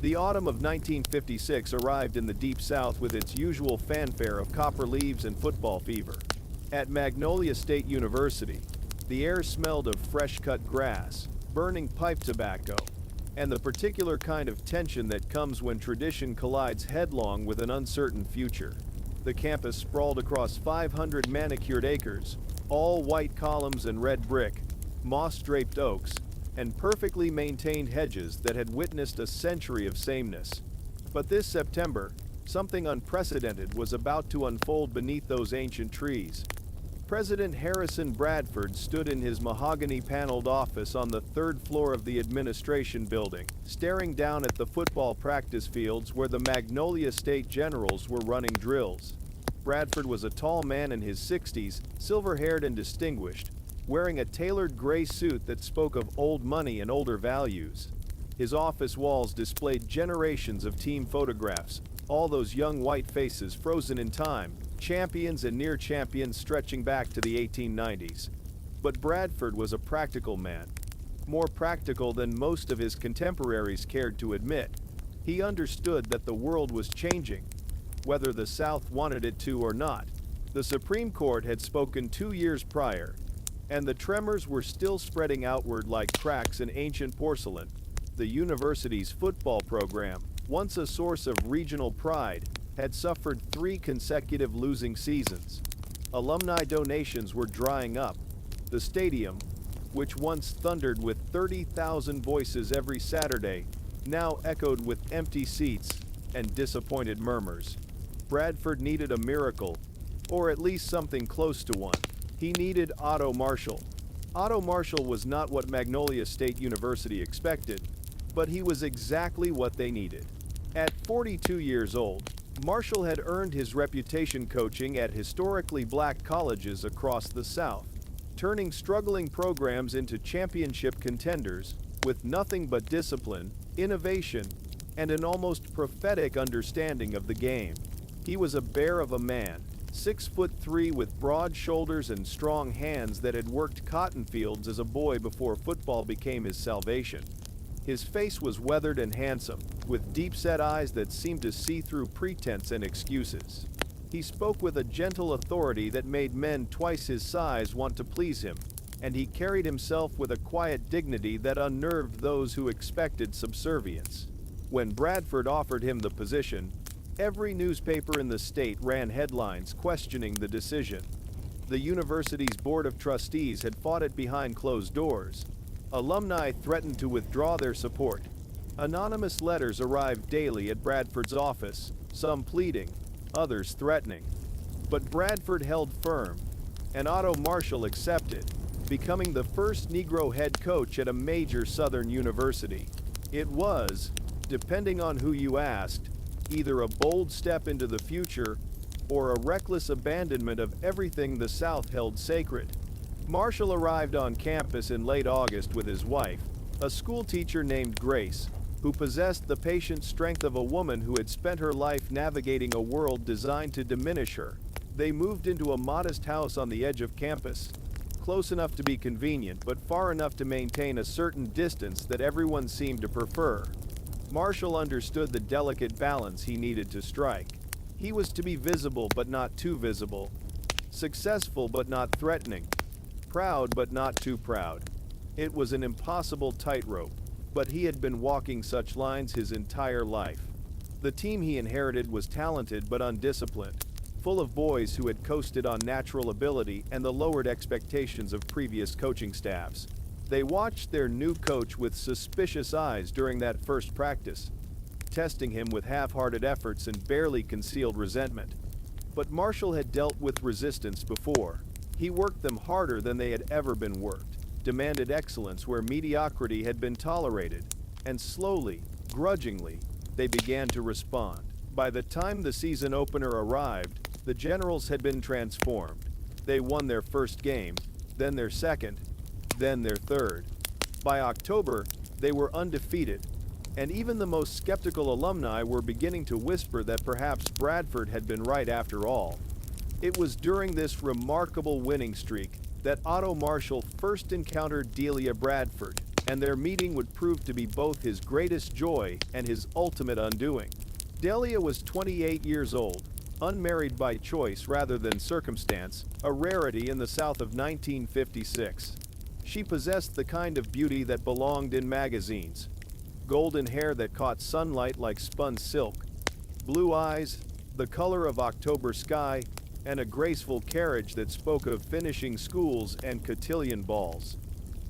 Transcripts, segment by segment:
The autumn of 1956 arrived in the Deep South with its usual fanfare of copper leaves and football fever. At Magnolia State University, the air smelled of fresh-cut grass, burning pipe tobacco, and the particular kind of tension that comes when tradition collides headlong with an uncertain future. The campus sprawled across 500 manicured acres, all white columns and red brick, moss-draped oaks, and perfectly maintained hedges that had witnessed a century of sameness. But this September, something unprecedented was about to unfold beneath those ancient trees. President Harrison Bradford stood in his mahogany-paneled office on the third floor of the administration building, staring down at the football practice fields where the Magnolia State Generals were running drills. Bradford was a tall man in his 60s, silver-haired and distinguished, wearing a tailored gray suit that spoke of old money and older values. His office walls displayed generations of team photographs, all those young white faces frozen in time, champions and near champions stretching back to the 1890s. But Bradford was a practical man, more practical than most of his contemporaries cared to admit. He understood that the world was changing, whether the South wanted it to or not. The Supreme Court had spoken 2 years prior, and the tremors were still spreading outward like cracks in ancient porcelain. The university's football program, once a source of regional pride, had suffered 3 consecutive losing seasons. Alumni donations were drying up. The stadium, which once thundered with 30,000 voices every Saturday, now echoed with empty seats and disappointed murmurs. Bradford needed a miracle, or at least something close to one. He needed Otto Marshall. Otto Marshall was not what Magnolia State University expected, but he was exactly what they needed. At 42 years old, Marshall had earned his reputation coaching at historically black colleges across the South, turning struggling programs into championship contenders with nothing but discipline, innovation, and an almost prophetic understanding of the game. He was a bear of a man, 6'3" with broad shoulders and strong hands that had worked cotton fields as a boy before football became his salvation. His face was weathered and handsome, with deep-set eyes that seemed to see through pretense and excuses. He spoke with a gentle authority that made men twice his size want to please him, and he carried himself with a quiet dignity that unnerved those who expected subservience. When Bradford offered him the position, every newspaper in the state ran headlines questioning the decision. The university's board of trustees had fought it behind closed doors. Alumni threatened to withdraw their support. Anonymous letters arrived daily at Bradford's office, some pleading, others threatening. But Bradford held firm, and Otto Marshall accepted, becoming the first Negro head coach at a major Southern university. It was, depending on who you asked, either a bold step into the future or a reckless abandonment of everything the South held sacred. Marshall arrived on campus in late August with his wife, a schoolteacher named Grace, who possessed the patient strength of a woman who had spent her life navigating a world designed to diminish her. They moved into a modest house on the edge of campus, close enough to be convenient but far enough to maintain a certain distance that everyone seemed to prefer. Marshall understood the delicate balance he needed to strike. He was to be visible but not too visible, successful but not threatening, proud but not too proud. It was an impossible tightrope, but he had been walking such lines his entire life. The team he inherited was talented but undisciplined, full of boys who had coasted on natural ability and the lowered expectations of previous coaching staffs. They watched their new coach with suspicious eyes during that first practice, testing him with half-hearted efforts and barely concealed resentment. But Marshall had dealt with resistance before. He worked them harder than they had ever been worked, demanded excellence where mediocrity had been tolerated, and slowly, grudgingly, they began to respond. By the time the season opener arrived, the Generals had been transformed. They won their first game, then their second, then their third. By October, they were undefeated, and even the most skeptical alumni were beginning to whisper that perhaps Bradford had been right after all. It was during this remarkable winning streak that Otto Marshall first encountered Delia Bradford, and their meeting would prove to be both his greatest joy and his ultimate undoing. Delia was 28 years old, unmarried by choice rather than circumstance, a rarity in the South of 1956. She possessed the kind of beauty that belonged in magazines. Golden hair that caught sunlight like spun silk, blue eyes, the color of October sky, and a graceful carriage that spoke of finishing schools and cotillion balls.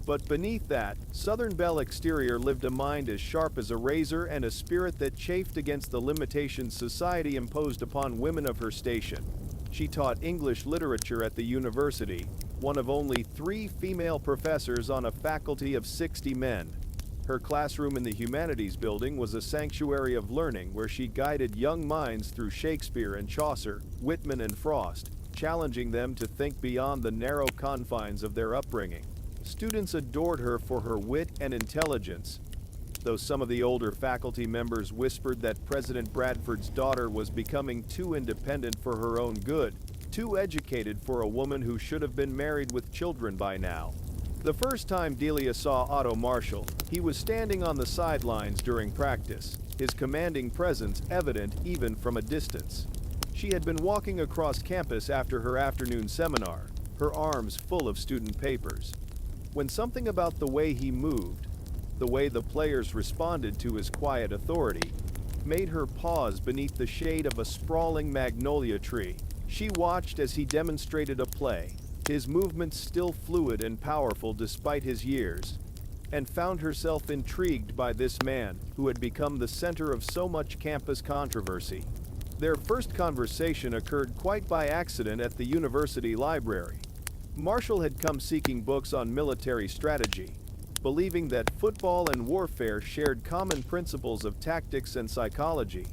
But beneath that Southern belle exterior lived a mind as sharp as a razor and a spirit that chafed against the limitations society imposed upon women of her station. She taught English literature at the university, one of only 3 female professors on a faculty of 60 men. Her classroom in the Humanities building was a sanctuary of learning where she guided young minds through Shakespeare and Chaucer, Whitman and Frost, challenging them to think beyond the narrow confines of their upbringing. Students adored her for her wit and intelligence, though some of the older faculty members whispered that President Bradford's daughter was becoming too independent for her own good, too educated for a woman who should have been married with children by now. The first time Delia saw Otto Marshall, he was standing on the sidelines during practice, his commanding presence evident even from a distance. She had been walking across campus after her afternoon seminar, her arms full of student papers, when something about the way he moved, the way the players responded to his quiet authority, made her pause beneath the shade of a sprawling magnolia tree. She watched as he demonstrated a play, his movements still fluid and powerful despite his years, and found herself intrigued by this man who had become the center of so much campus controversy. Their first conversation occurred quite by accident at the university library. Marshall had come seeking books on military strategy, believing that football and warfare shared common principles of tactics and psychology.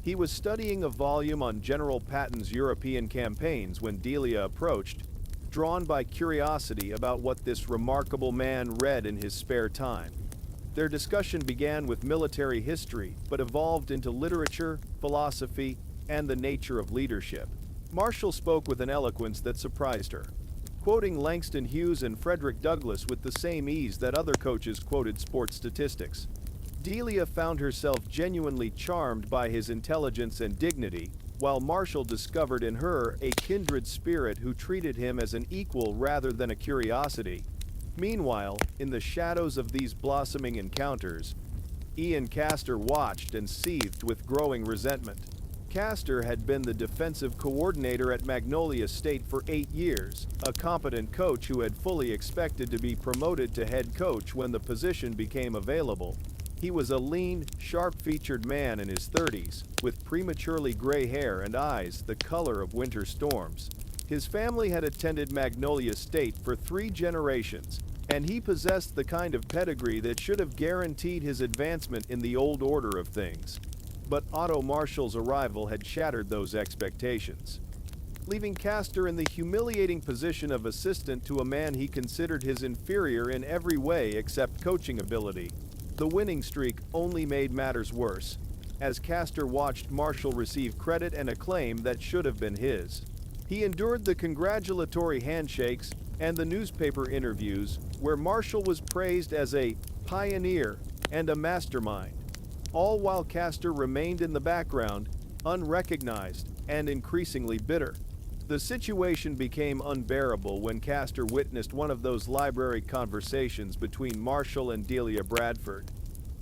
He was studying a volume on General Patton's European campaigns when Delia approached, drawn by curiosity about what this remarkable man read in his spare time. Their discussion began with military history, but evolved into literature, philosophy, and the nature of leadership. Marshall spoke with an eloquence that surprised her, quoting Langston Hughes and Frederick Douglass with the same ease that other coaches quoted sports statistics. Delia found herself genuinely charmed by his intelligence and dignity, while Marshall discovered in her a kindred spirit who treated him as an equal rather than a curiosity. Meanwhile, in the shadows of these blossoming encounters, Ian Castor watched and seethed with growing resentment. Castor had been the defensive coordinator at Magnolia State for 8 years, a competent coach who had fully expected to be promoted to head coach when the position became available. He was a lean, sharp-featured man in his 30s, with prematurely gray hair and eyes the color of winter storms. His family had attended Magnolia State for 3 generations, and he possessed the kind of pedigree that should have guaranteed his advancement in the old order of things. But Otto Marshall's arrival had shattered those expectations, leaving Castor in the humiliating position of assistant to a man he considered his inferior in every way except coaching ability. The winning streak only made matters worse, as Castor watched Marshall receive credit and acclaim that should have been his. He endured the congratulatory handshakes and the newspaper interviews where Marshall was praised as a pioneer and a mastermind, all while Castor remained in the background, unrecognized and increasingly bitter. The situation became unbearable when Castor witnessed one of those library conversations between Marshall and Delia Bradford.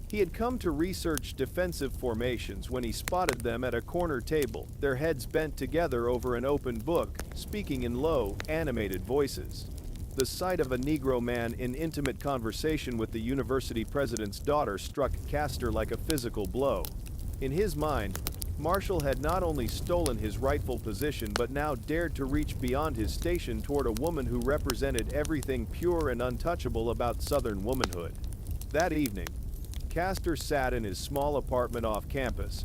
He had come to research defensive formations when he spotted them at a corner table, their heads bent together over an open book, speaking in low, animated voices. The sight of a Negro man in intimate conversation with the university president's daughter struck Castor like a physical blow. In his mind, Marshall had not only stolen his rightful position but now dared to reach beyond his station toward a woman who represented everything pure and untouchable about Southern womanhood. That evening, Castor sat in his small apartment off campus,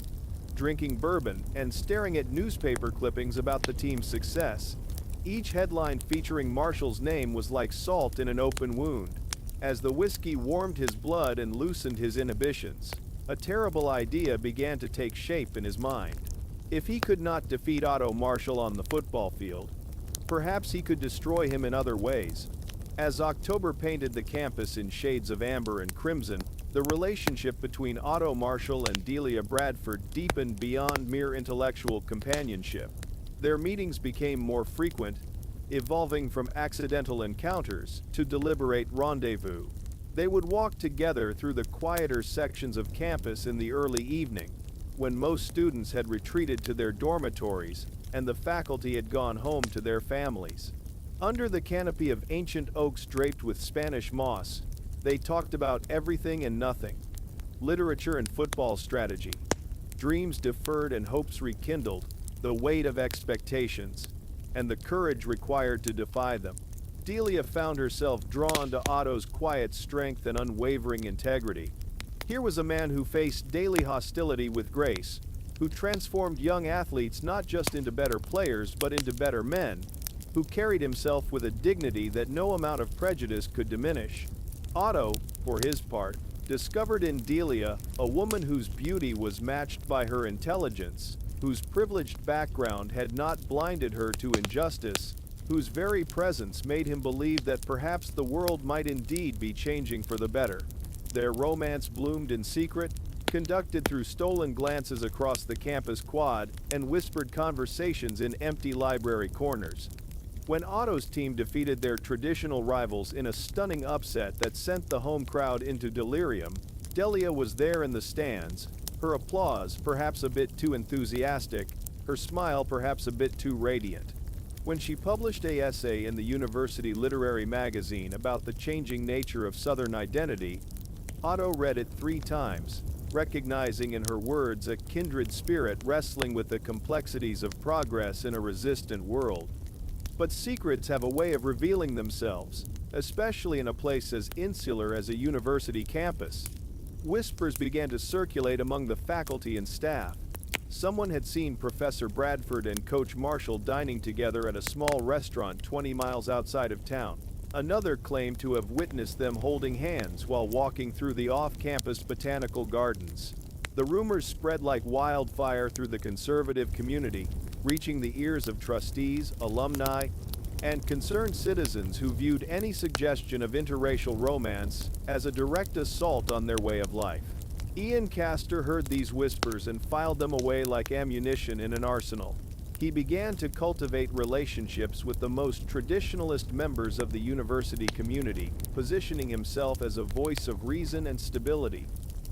drinking bourbon and staring at newspaper clippings about the team's success. Each headline featuring Marshall's name was like salt in an open wound. As the whiskey warmed his blood and loosened his inhibitions, a terrible idea began to take shape in his mind. If he could not defeat Otto Marshall on the football field, perhaps he could destroy him in other ways. As October painted the campus in shades of amber and crimson, the relationship between Otto Marshall and Delia Bradford deepened beyond mere intellectual companionship. Their meetings became more frequent, evolving from accidental encounters to deliberate rendezvous. They would walk together through the quieter sections of campus in the early evening, when most students had retreated to their dormitories and the faculty had gone home to their families. Under the canopy of ancient oaks draped with Spanish moss, they talked about everything and nothing: literature and football strategy, dreams deferred and hopes rekindled, the weight of expectations, and the courage required to defy them. Delia found herself drawn to Otto's quiet strength and unwavering integrity. Here was a man who faced daily hostility with grace, who transformed young athletes not just into better players but into better men, who carried himself with a dignity that no amount of prejudice could diminish. Otto, for his part, discovered in Delia a woman whose beauty was matched by her intelligence, whose privileged background had not blinded her to injustice, whose very presence made him believe that perhaps the world might indeed be changing for the better. Their romance bloomed in secret, conducted through stolen glances across the campus quad and whispered conversations in empty library corners. When Otto's team defeated their traditional rivals in a stunning upset that sent the home crowd into delirium, Delia was there in the stands, her applause perhaps a bit too enthusiastic, her smile perhaps a bit too radiant. When she published an essay in the university literary magazine about the changing nature of Southern identity, Otto read it 3 times, recognizing in her words a kindred spirit wrestling with the complexities of progress in a resistant world. But secrets have a way of revealing themselves, especially in a place as insular as a university campus. Whispers began to circulate among the faculty and staff. Someone had seen Professor Bradford and Coach Marshall dining together at a small restaurant 20 miles outside of town. Another claimed to have witnessed them holding hands while walking through the off-campus botanical gardens. The rumors spread like wildfire through the conservative community, reaching the ears of trustees, alumni, and concerned citizens who viewed any suggestion of interracial romance as a direct assault on their way of life. Ian Castor heard these whispers and filed them away like ammunition in an arsenal. He began to cultivate relationships with the most traditionalist members of the university community, positioning himself as a voice of reason and stability.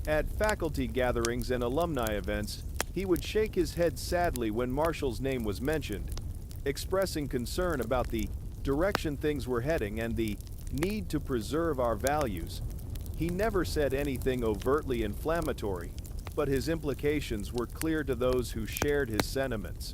At faculty gatherings and alumni events, he would shake his head sadly when Marshall's name was mentioned, expressing concern about the direction things were heading and the need to preserve our values. He never said anything overtly inflammatory, but his implications were clear to those who shared his sentiments.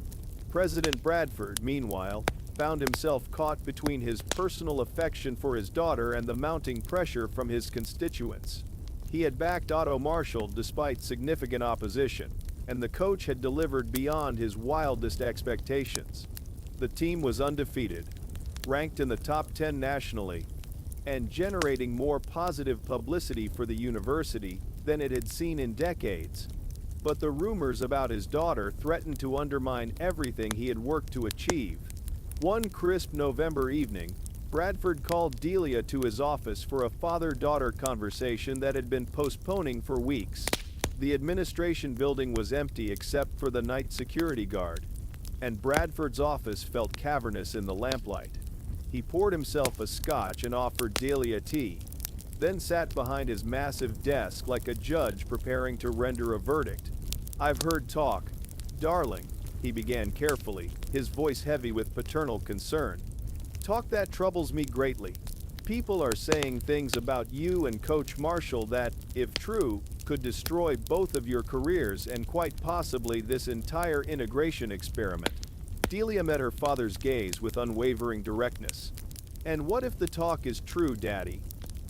President Bradford, meanwhile, found himself caught between his personal affection for his daughter and the mounting pressure from his constituents. He had backed Otto Marshall despite significant opposition, and the coach had delivered beyond his wildest expectations. The team was undefeated, ranked in the top 10 nationally, and generating more positive publicity for the university than it had seen in decades. But the rumors about his daughter threatened to undermine everything he had worked to achieve. One crisp November evening, Bradford called Delia to his office for a father-daughter conversation that had been postponing for weeks. The administration building was empty except for the night security guard, and Bradford's office felt cavernous in the lamplight. He poured himself a scotch and offered Delia tea, then sat behind his massive desk like a judge preparing to render a verdict. "I've heard talk, darling," he began carefully, his voice heavy with paternal concern. "Talk that troubles me greatly. People are saying things about you and Coach Marshall that, if true, could destroy both of your careers and quite possibly this entire integration experiment." Delia met her father's gaze with unwavering directness. "And what if the talk is true, Daddy?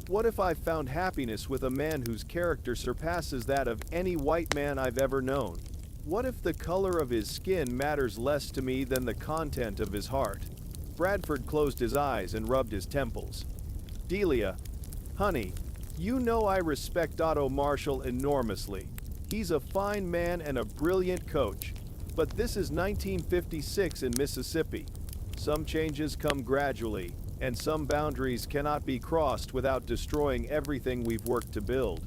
What if I've found happiness with a man whose character surpasses that of any white man I've ever known? What if the color of his skin matters less to me than the content of his heart?" Bradford closed his eyes and rubbed his temples. "Delia, honey, you know I respect Otto Marshall enormously. He's a fine man and a brilliant coach. But this is 1956 in Mississippi. Some changes come gradually, And some boundaries cannot be crossed without destroying everything we've worked to build.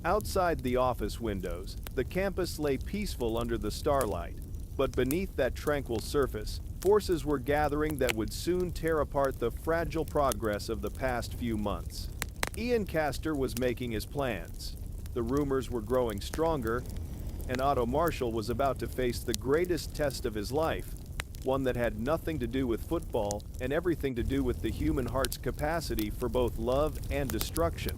Outside the office windows, the campus lay peaceful under the starlight, but beneath that tranquil surface, forces were gathering that would soon tear apart the fragile progress of the past few months. Ian Castor was making his plans. The rumors were growing stronger, and Otto Marshall was about to face the greatest test of his life, one that had nothing to do with football and everything to do with the human heart's capacity for both love and destruction.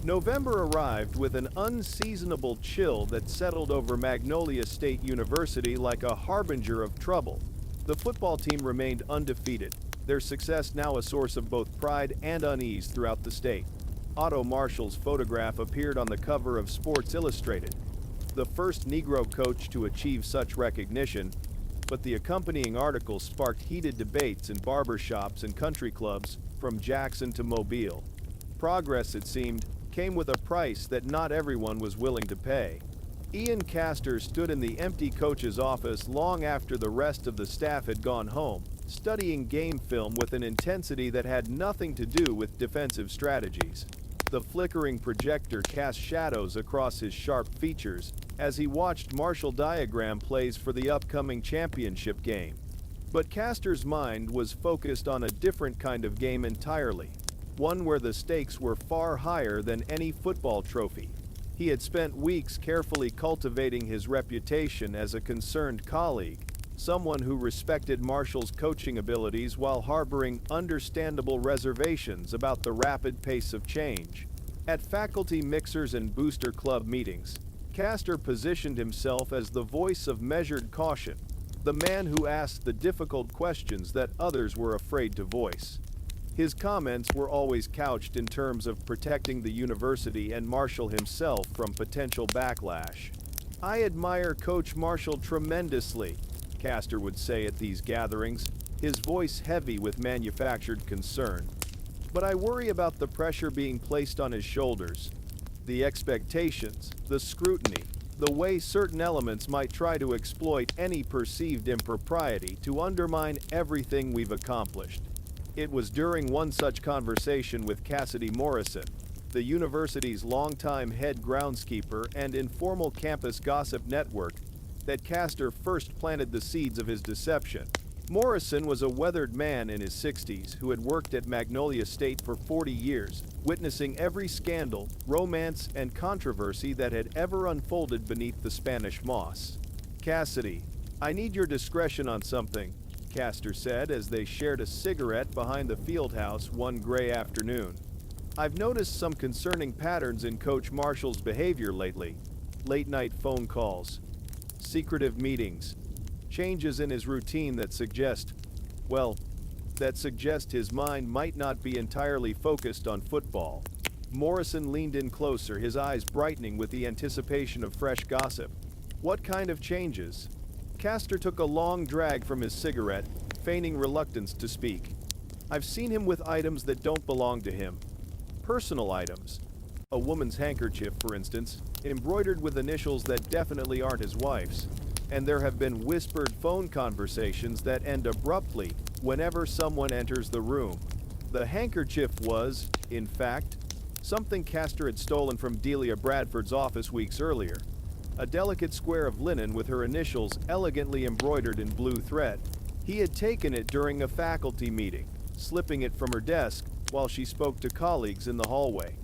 November arrived with an unseasonable chill that settled over Magnolia State University like a harbinger of trouble. The football team remained undefeated, their success now a source of both pride and unease throughout the state. Otto Marshall's photograph appeared on the cover of Sports Illustrated, the first Negro coach to achieve such recognition, but the accompanying article sparked heated debates in barbershops and country clubs from Jackson to Mobile. Progress, it seemed, came with a price that not everyone was willing to pay. Ian Castor stood in the empty coach's office long after the rest of the staff had gone home, studying game film with an intensity that had nothing to do with defensive strategies. The flickering projector cast shadows across his sharp features as he watched Marshall diagram plays for the upcoming championship game. But Castor's mind was focused on a different kind of game entirely, one where the stakes were far higher than any football trophy. He had spent weeks carefully cultivating his reputation as a concerned colleague, someone who respected Marshall's coaching abilities while harboring understandable reservations about the rapid pace of change. At faculty mixers and booster club meetings, Castor positioned himself as the voice of measured caution, the man who asked the difficult questions that others were afraid to voice. His comments were always couched in terms of protecting the university and Marshall himself from potential backlash. "I admire Coach Marshall tremendously," Castor would say at these gatherings, his voice heavy with manufactured concern. "But I worry about the pressure being placed on his shoulders. The expectations, the scrutiny, the way certain elements might try to exploit any perceived impropriety to undermine everything we've accomplished." It was during one such conversation with Cassidy Morrison, the university's longtime head groundskeeper and informal campus gossip network, that Castor first planted the seeds of his deception. Morrison was a weathered man in his 60s who had worked at Magnolia State for 40 years, witnessing every scandal, romance, and controversy that had ever unfolded beneath the Spanish moss. "Cassidy, I need your discretion on something," Castor said as they shared a cigarette behind the field house one gray afternoon. "I've noticed some concerning patterns in Coach Marshall's behavior lately. Late-night phone calls, secretive meetings, changes in his routine that suggest his mind might not be entirely focused on football." Morrison leaned in closer, his eyes brightening with the anticipation of fresh gossip. "What kind of changes?" Castor took a long drag from his cigarette, feigning reluctance to speak. "I've seen him with items that don't belong to him. Personal items. A woman's handkerchief, for instance, embroidered with initials that definitely aren't his wife's. And there have been whispered phone conversations that end abruptly whenever someone enters the room. The handkerchief was, in fact, something Castor had stolen from Delia Bradford's office weeks earlier. A delicate square of linen with her initials elegantly embroidered in blue thread. He had taken it during a faculty meeting, slipping it from her desk while she spoke to colleagues in the hallway.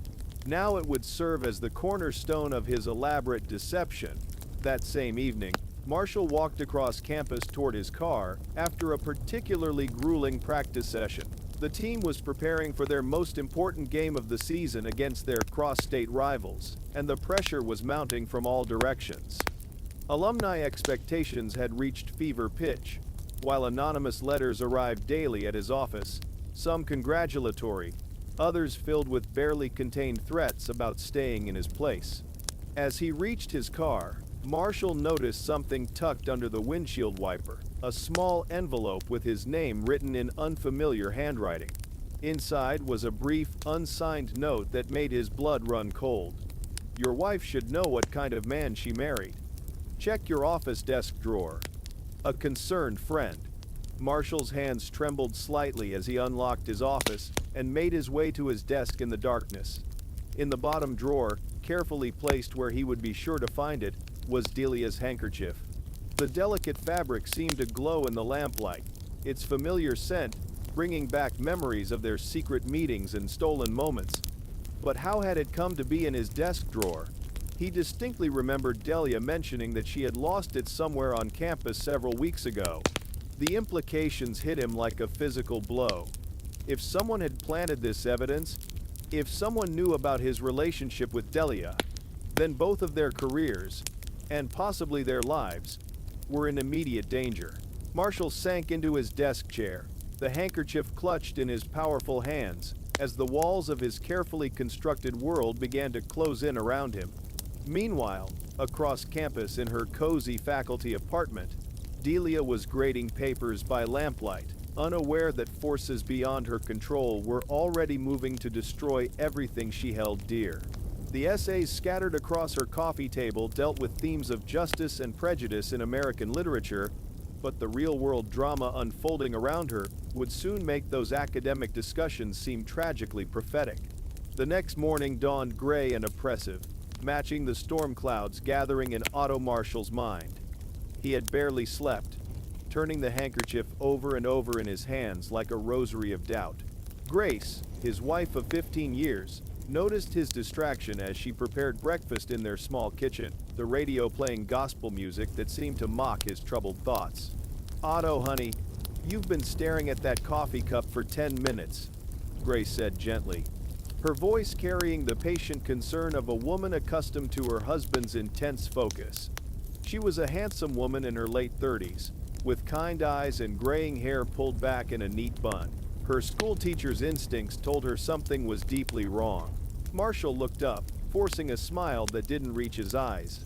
Now it would serve as the cornerstone of his elaborate deception. That same evening, Marshall walked across campus toward his car after a particularly grueling practice session. The team was preparing for their most important game of the season against their cross-state rivals, and the pressure was mounting from all directions. Alumni expectations had reached fever pitch, while anonymous letters arrived daily at his office, some congratulatory, others filled with barely contained threats about staying in his place. As he reached his car, Marshall noticed something tucked under the windshield wiper, a small envelope with his name written in unfamiliar handwriting. Inside was a brief, unsigned note that made his blood run cold. "Your wife should know what kind of man she married. Check your office desk drawer. A concerned friend." Marshall's hands trembled slightly as he unlocked his office and made his way to his desk in the darkness. In the bottom drawer, carefully placed where he would be sure to find it, was Delia's handkerchief. The delicate fabric seemed to glow in the lamplight, its familiar scent bringing back memories of their secret meetings and stolen moments. But how had it come to be in his desk drawer? He distinctly remembered Delia mentioning that she had lost it somewhere on campus several weeks ago. The implications hit him like a physical blow. If someone had planted this evidence, if someone knew about his relationship with Delia, then both of their careers, and possibly their lives, were in immediate danger. Marshall sank into his desk chair, the handkerchief clutched in his powerful hands, as the walls of his carefully constructed world began to close in around him. Meanwhile, across campus in her cozy faculty apartment, Delia was grading papers by lamplight, unaware that forces beyond her control were already moving to destroy everything she held dear. The essays scattered across her coffee table dealt with themes of justice and prejudice in American literature, but the real-world drama unfolding around her would soon make those academic discussions seem tragically prophetic. The next morning dawned gray and oppressive, matching the storm clouds gathering in Otto Marshall's mind. He had barely slept, turning the handkerchief over and over in his hands like a rosary of doubt. Grace, his wife of 15 years, noticed his distraction as she prepared breakfast in their small kitchen, the radio playing gospel music that seemed to mock his troubled thoughts. "Otto, honey, you've been staring at that coffee cup for 10 minutes, Grace said gently, her voice carrying the patient concern of a woman accustomed to her husband's intense focus. She was a handsome woman in her late 30s, with kind eyes and graying hair pulled back in a neat bun. Her schoolteacher's instincts told her something was deeply wrong. Marshall looked up, forcing a smile that didn't reach his eyes.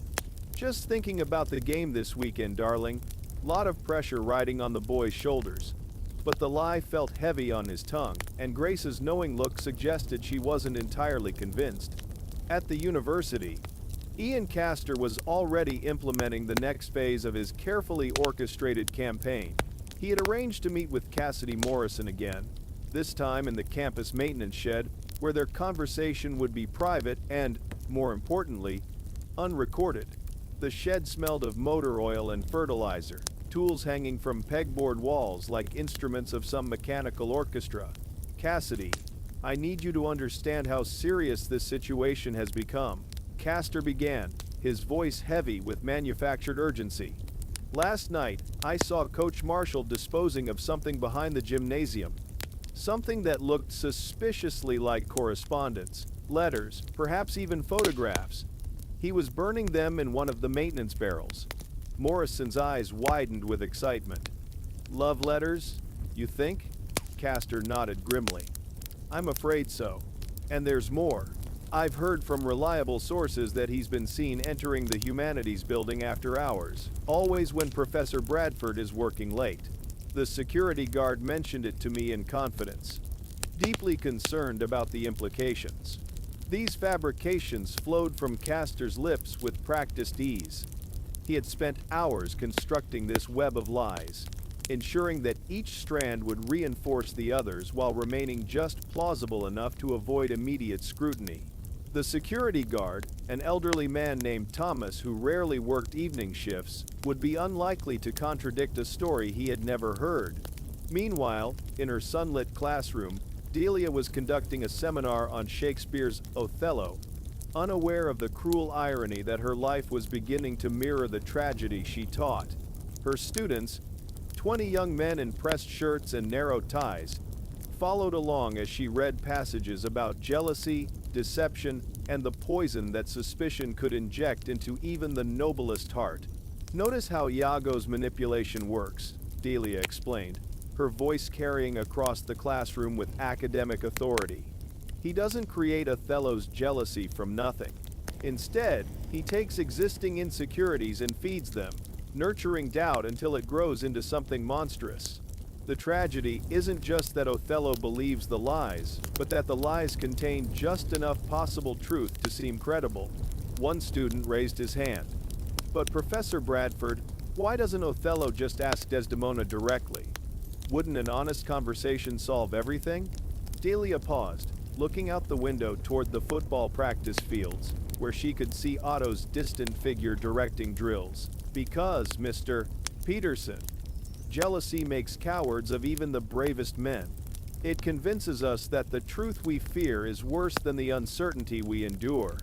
"Just thinking about the game this weekend, darling." Lot of pressure riding on the boy's shoulders. But the lie felt heavy on his tongue, and Grace's knowing look suggested she wasn't entirely convinced. At the university, Ian Castor was already implementing the next phase of his carefully orchestrated campaign. He had arranged to meet with Cassidy Morrison again, this time in the campus maintenance shed, where their conversation would be private and, more importantly, unrecorded. The shed smelled of motor oil and fertilizer, tools hanging from pegboard walls like instruments of some mechanical orchestra. "Cassidy, I need you to understand how serious this situation has become," Castor began, his voice heavy with manufactured urgency. "Last night, I saw Coach Marshall disposing of something behind the gymnasium. Something that looked suspiciously like correspondence, letters, perhaps even photographs. He was burning them in one of the maintenance barrels." Morrison's eyes widened with excitement. "Love letters, you think?" Castor nodded grimly. "I'm afraid so. And there's more. I've heard from reliable sources that he's been seen entering the humanities building after hours, always when Professor Bradford is working late. The security guard mentioned it to me in confidence, deeply concerned about the implications." These fabrications flowed from Castor's lips with practiced ease. He had spent hours constructing this web of lies, ensuring that each strand would reinforce the others while remaining just plausible enough to avoid immediate scrutiny. The security guard, an elderly man named Thomas who rarely worked evening shifts, would be unlikely to contradict a story he had never heard. Meanwhile, in her sunlit classroom, Delia was conducting a seminar on Shakespeare's Othello, unaware of the cruel irony that her life was beginning to mirror the tragedy she taught. Her students, 20 young men in pressed shirts and narrow ties, followed along as she read passages about jealousy, deception, and the poison that suspicion could inject into even the noblest heart. "Notice how Iago's manipulation works," Delia explained, her voice carrying across the classroom with academic authority. "He doesn't create Othello's jealousy from nothing. Instead, he takes existing insecurities and feeds them, nurturing doubt until it grows into something monstrous. The tragedy isn't just that Othello believes the lies, but that the lies contain just enough possible truth to seem credible." One student raised his hand. "But Professor Bradford, why doesn't Othello just ask Desdemona directly? Wouldn't an honest conversation solve everything? Delia paused, looking out the window toward the football practice fields, where she could see Otto's distant figure directing drills. Because, Mr. Peterson, jealousy makes cowards of even the bravest men. It convinces us that the truth we fear is worse than the uncertainty we endure.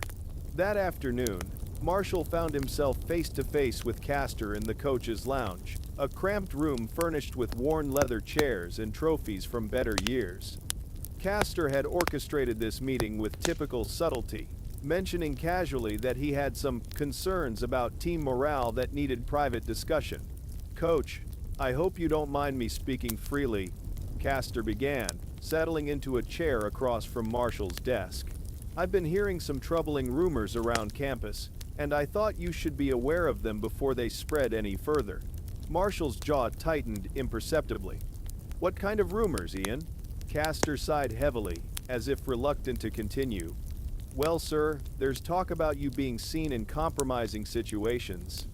That afternoon, Marshall found himself face to face with Castor in the coach's lounge, a cramped room furnished with worn leather chairs and trophies from better years. Castor had orchestrated this meeting with typical subtlety, mentioning casually that he had some concerns about team morale that needed private discussion. "Coach, I hope you don't mind me speaking freely," Castor began, settling into a chair across from Marshall's desk. "I've been hearing some troubling rumors around campus, and I thought you should be aware of them before they spread any further." Marshall's jaw tightened imperceptibly. "What kind of rumors, Ian?" Castor sighed heavily, as if reluctant to continue. "Well, sir, there's talk about you being seen in compromising situations.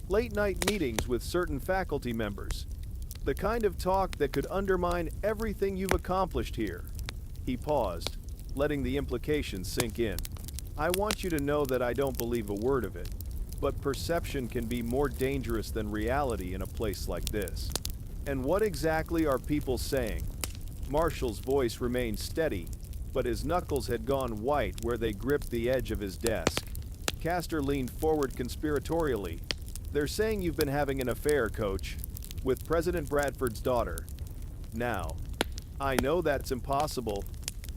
Late-night meetings with certain faculty members. The kind of talk that could undermine everything you've accomplished here." He paused, letting the implications sink in. "I want you to know that I don't believe a word of it, but perception can be more dangerous than reality in a place like this." "And what exactly are people saying?" Marshall's voice remained steady, but his knuckles had gone white where they gripped the edge of his desk. Castor leaned forward conspiratorially. "They're saying you've been having an affair, Coach, with President Bradford's daughter. Now, I know that's impossible.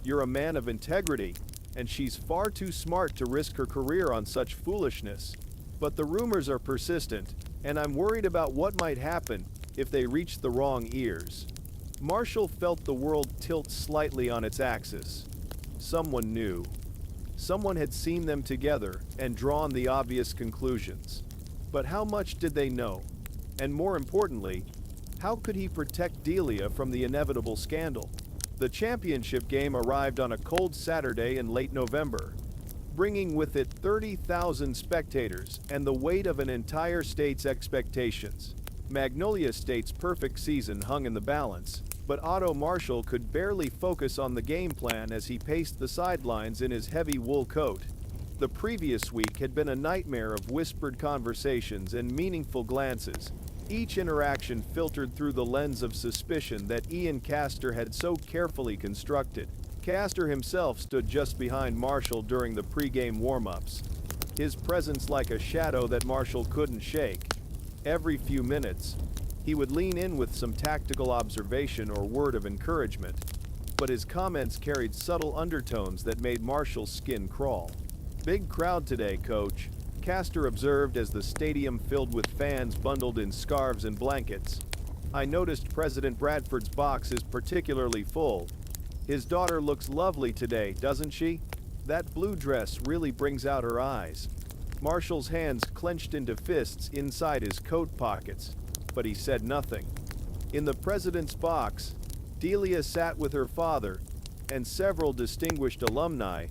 You're a man of integrity, and she's far too smart to risk her career on such foolishness. But the rumors are persistent, and I'm worried about what might happen if they reach the wrong ears." Marshall felt the world tilt slightly on its axis. Someone knew. Someone had seen them together and drawn the obvious conclusions. But how much did they know? And more importantly, how could he protect Delia from the inevitable scandal? The championship game arrived on a cold Saturday in late November, bringing with it 30,000 spectators and the weight of an entire state's expectations. Magnolia State's perfect season hung in the balance, but Otto Marshall could barely focus on the game plan as he paced the sidelines in his heavy wool coat. The previous week had been a nightmare of whispered conversations and meaningful glances, each interaction filtered through the lens of suspicion that Ian Castor had so carefully constructed. Castor himself stood just behind Marshall during the pre-game warm-ups, his presence like a shadow that Marshall couldn't shake. Every few minutes, he would lean in with some tactical observation or word of encouragement, but his comments carried subtle undertones that made Marshall's skin crawl. "Big crowd today, Coach," Castor observed as the stadium filled with fans bundled in scarves and blankets. "I noticed President Bradford's box is particularly full. His daughter looks lovely today, doesn't she? That blue dress really brings out her eyes." Marshall's hands clenched into fists inside his coat pockets, but he said nothing. In the president's box, Delia sat with her father and several distinguished alumni,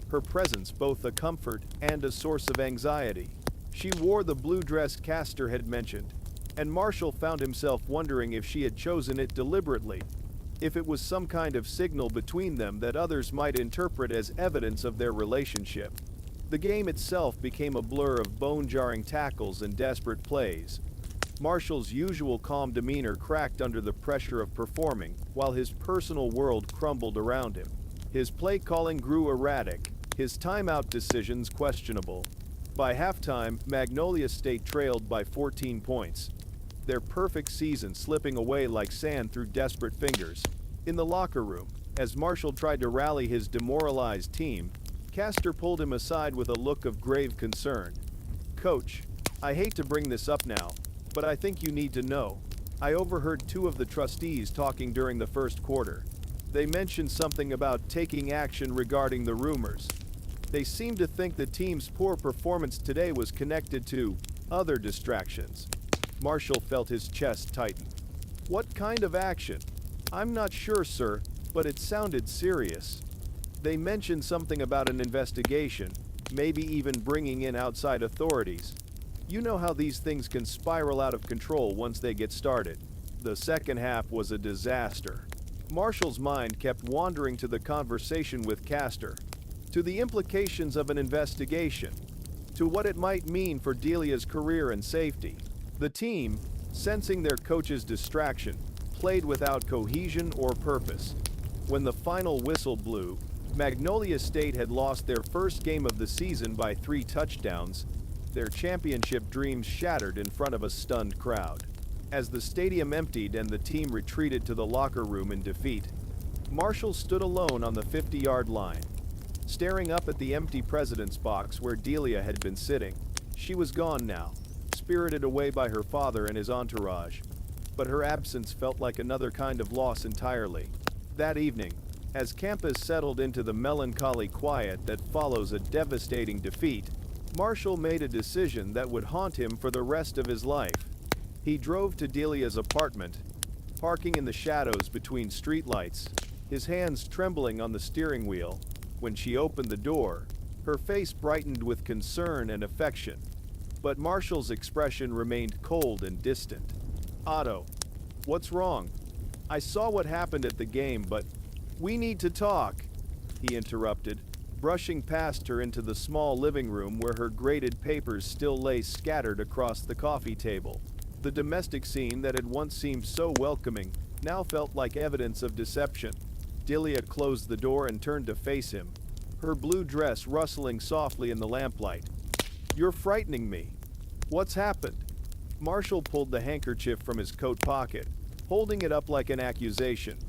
her presence both a comfort and a source of anxiety. She wore the blue dress Castor had mentioned, and Marshall found himself wondering if she had chosen it deliberately, if it was some kind of signal between them that others might interpret as evidence of their relationship. The game itself became a blur of bone-jarring tackles and desperate plays. Marshall's usual calm demeanor cracked under the pressure of performing, while his personal world crumbled around him. His play calling grew erratic, his timeout decisions questionable. By halftime, Magnolia State trailed by 14 points, their perfect season slipping away like sand through desperate fingers. In the locker room, as Marshall tried to rally his demoralized team, Castor pulled him aside with a look of grave concern. "Coach, I hate to bring this up now, but I think you need to know. I overheard two of the trustees talking during the first quarter. They mentioned something about taking action regarding the rumors. They seemed to think the team's poor performance today was connected to other distractions." Marshall felt his chest tighten. "What kind of action?" "I'm not sure, sir, but it sounded serious. They mentioned something about an investigation, maybe even bringing in outside authorities. You know how these things can spiral out of control once they get started." The second half was a disaster. Marshall's mind kept wandering to the conversation with Castor, to the implications of an investigation, to what it might mean for Delia's career and safety. The team, sensing their coach's distraction, played without cohesion or purpose. When the final whistle blew, Magnolia State had lost their first game of the season by 3 touchdowns, their championship dreams shattered in front of a stunned crowd. As the stadium emptied and the team retreated to the locker room in defeat, Marshall stood alone on the 50-yard line, staring up at the empty president's box where Delia had been sitting. She was gone now, spirited away by her father and his entourage, but her absence felt like another kind of loss entirely. That evening, as campus settled into the melancholy quiet that follows a devastating defeat, Marshall made a decision that would haunt him for the rest of his life. He drove to Delia's apartment, parking in the shadows between streetlights, his hands trembling on the steering wheel. When she opened the door, her face brightened with concern and affection, but Marshall's expression remained cold and distant. "Otto, what's wrong? I saw what happened at the game, but we need to talk," he interrupted, brushing past her into the small living room where her graded papers still lay scattered across the coffee table. The domestic scene that had once seemed so welcoming now felt like evidence of deception. Delia closed the door and turned to face him, her blue dress rustling softly in the lamplight. "You're frightening me. What's happened?" Marshall pulled the handkerchief from his coat pocket, holding it up like an accusation.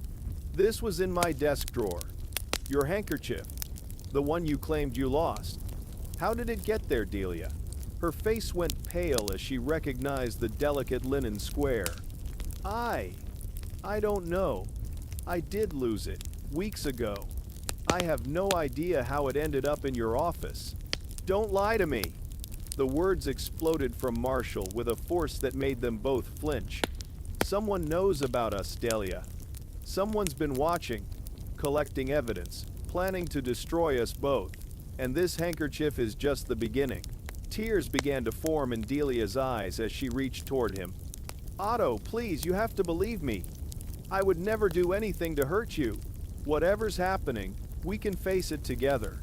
"This was in my desk drawer. Your handkerchief. The one you claimed you lost. How did it get there, Delia?" Her face went pale as she recognized the delicate linen square. I don't know. I did lose it, weeks ago. I have no idea how it ended up in your office." "Don't lie to me!" The words exploded from Marshall with a force that made them both flinch. "Someone knows about us, Delia. Someone's been watching, collecting evidence, planning to destroy us both. And this handkerchief is just the beginning." Tears began to form in Delia's eyes as she reached toward him. "Otto, please, you have to believe me. I would never do anything to hurt you. Whatever's happening, we can face it together."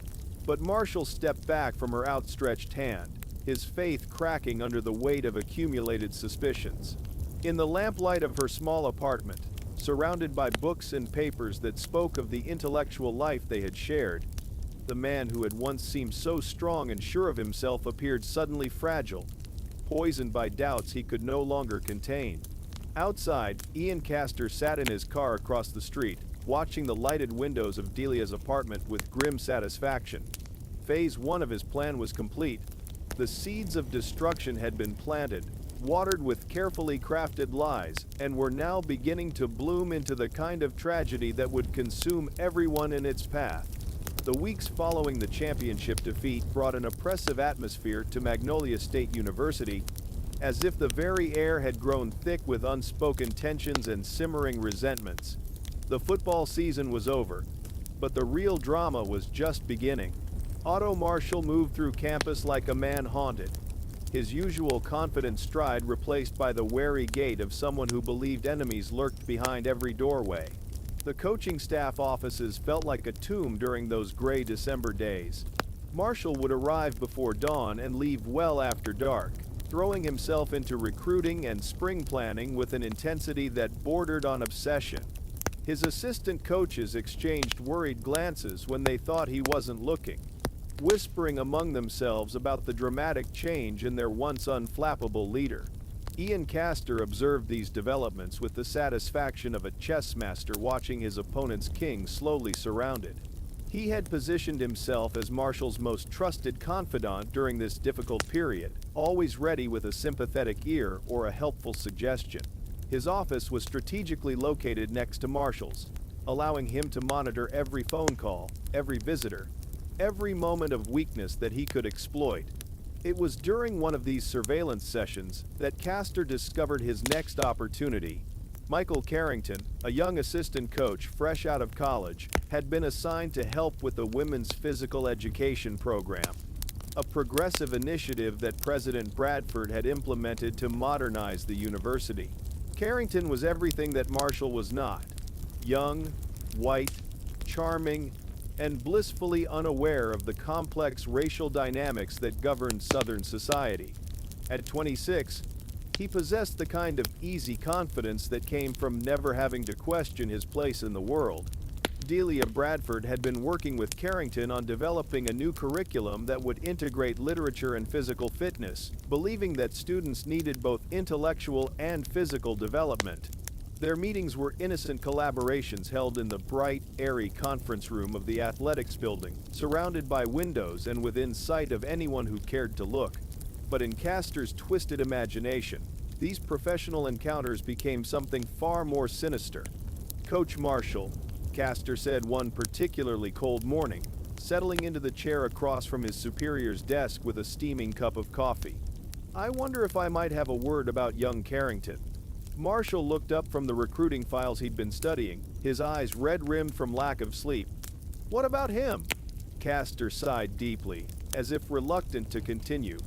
But Marshall stepped back from her outstretched hand, his faith cracking under the weight of accumulated suspicions. In the lamplight of her small apartment, surrounded by books and papers that spoke of the intellectual life they had shared, the man who had once seemed so strong and sure of himself appeared suddenly fragile, poisoned by doubts he could no longer contain. Outside, Ian Castor sat in his car across the street, watching the lighted windows of Delia's apartment with grim satisfaction. Phase 1 of his plan was complete. The seeds of destruction had been planted, watered with carefully crafted lies, and were now beginning to bloom into the kind of tragedy that would consume everyone in its path. The weeks following the championship defeat brought an oppressive atmosphere to Magnolia State University, as if the very air had grown thick with unspoken tensions and simmering resentments. The football season was over, but the real drama was just beginning. Otto Marshall moved through campus like a man haunted, his usual confident stride replaced by the wary gait of someone who believed enemies lurked behind every doorway. The coaching staff offices felt like a tomb during those gray December days. Marshall would arrive before dawn and leave well after dark, throwing himself into recruiting and spring planning with an intensity that bordered on obsession. His assistant coaches exchanged worried glances when they thought he wasn't looking, whispering among themselves about the dramatic change in their once unflappable leader. Ian Castor observed these developments with the satisfaction of a chess master watching his opponent's king slowly surrounded. He had positioned himself as Marshall's most trusted confidant during this difficult period, always ready with a sympathetic ear or a helpful suggestion. His office was strategically located next to Marshall's, allowing him to monitor every phone call, every visitor, every moment of weakness that he could exploit. It was during one of these surveillance sessions that Castor discovered his next opportunity. Michael Carrington, a young assistant coach fresh out of college, had been assigned to help with the women's physical education program, a progressive initiative that President Bradford had implemented to modernize the university. Carrington was everything that Marshall was not: young, white, charming, and blissfully unaware of the complex racial dynamics that governed Southern society. At 26, he possessed the kind of easy confidence that came from never having to question his place in the world. Delia Bradford had been working with Carrington on developing a new curriculum that would integrate literature and physical fitness, believing that students needed both intellectual and physical development. Their meetings were innocent collaborations held in the bright, airy conference room of the athletics building, surrounded by windows and within sight of anyone who cared to look. But in Castor's twisted imagination, these professional encounters became something far more sinister. "Coach Marshall," Castor said one particularly cold morning, settling into the chair across from his superior's desk with a steaming cup of coffee, "I wonder if I might have a word about young Carrington." Marshall looked up from the recruiting files he'd been studying, his eyes red-rimmed from lack of sleep. "What about him?" Castor sighed deeply, as if reluctant to continue.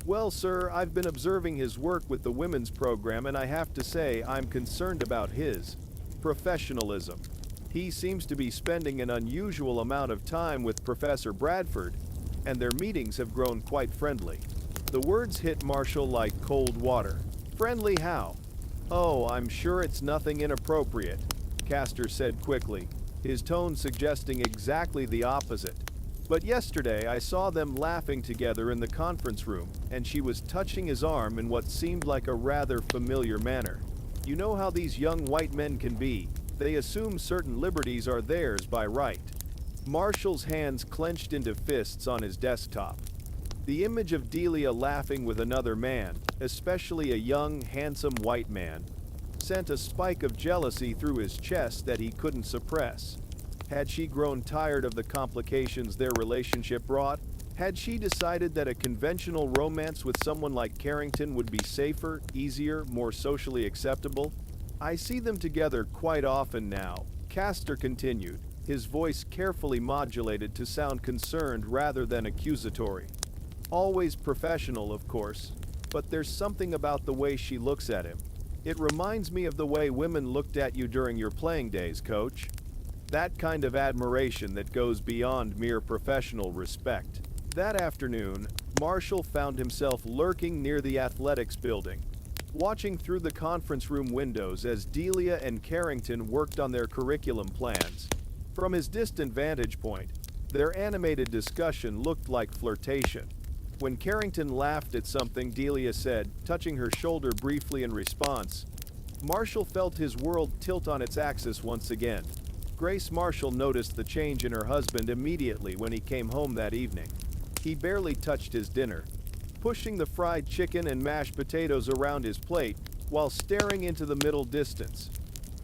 "Well, sir, I've been observing his work with the women's program, and I have to say I'm concerned about his professionalism. He seems to be spending an unusual amount of time with Professor Bradford, and their meetings have grown quite friendly." The words hit Marshall like cold water. "Friendly how?" "Oh, I'm sure it's nothing inappropriate," Castor said quickly, his tone suggesting exactly the opposite. "But yesterday I saw them laughing together in the conference room, and she was touching his arm in what seemed like a rather familiar manner. You know how these young white men can be. They assume certain liberties are theirs by right." Marshall's hands clenched into fists on his desktop. The image of Delia laughing with another man, especially a young, handsome white man, sent a spike of jealousy through his chest that he couldn't suppress. Had she grown tired of the complications their relationship brought? Had she decided that a conventional romance with someone like Carrington would be safer, easier, more socially acceptable? "I see them together quite often now," Castor continued, his voice carefully modulated to sound concerned rather than accusatory. "Always professional, of course, but there's something about the way she looks at him. It reminds me of the way women looked at you during your playing days, Coach. That kind of admiration that goes beyond mere professional respect." That afternoon, Marshall found himself lurking near the athletics building, watching through the conference room windows as Delia and Carrington worked on their curriculum plans. From his distant vantage point, their animated discussion looked like flirtation. When Carrington laughed at something Delia said, touching her shoulder briefly in response, Marshall felt his world tilt on its axis once again. Grace Marshall noticed the change in her husband immediately when he came home that evening. He barely touched his dinner, pushing the fried chicken and mashed potatoes around his plate while staring into the middle distance.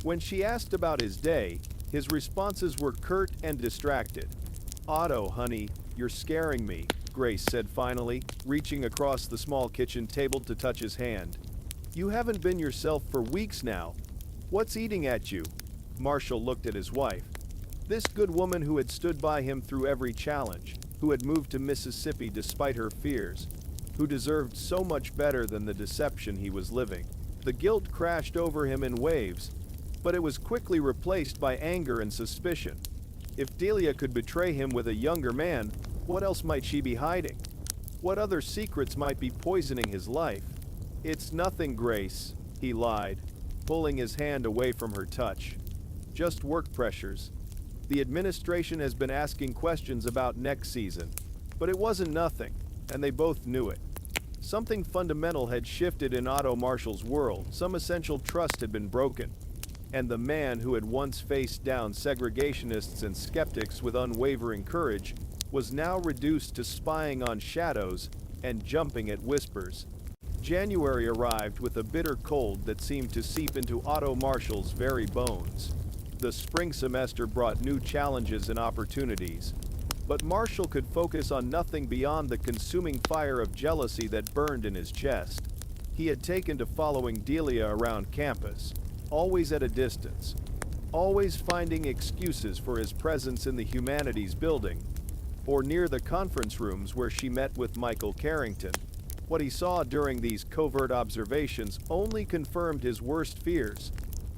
When she asked about his day, his responses were curt and distracted. "Otto, honey, you're scaring me," Grace said finally, reaching across the small kitchen table to touch his hand. "You haven't been yourself for weeks now. What's eating at you?" Marshall looked at his wife. This good woman who had stood by him through every challenge, who had moved to Mississippi despite her fears, who deserved so much better than the deception he was living. The guilt crashed over him in waves, but it was quickly replaced by anger and suspicion. If Delia could betray him with a younger man, what else might she be hiding? What other secrets might be poisoning his life? "It's nothing, Grace," he lied, pulling his hand away from her touch. "Just work pressures. The administration has been asking questions about next season, but it wasn't nothing, and they both knew it. Something fundamental had shifted in Otto Marshall's world, some essential trust had been broken, and the man who had once faced down segregationists and skeptics with unwavering courage was now reduced to spying on shadows and jumping at whispers." January arrived with a bitter cold that seemed to seep into Otto Marshall's very bones. The spring semester brought new challenges and opportunities, but Marshall could focus on nothing beyond the consuming fire of jealousy that burned in his chest. He had taken to following Delia around campus, always at a distance, always finding excuses for his presence in the humanities building, or near the conference rooms where she met with Michael Carrington. What he saw during these covert observations only confirmed his worst fears.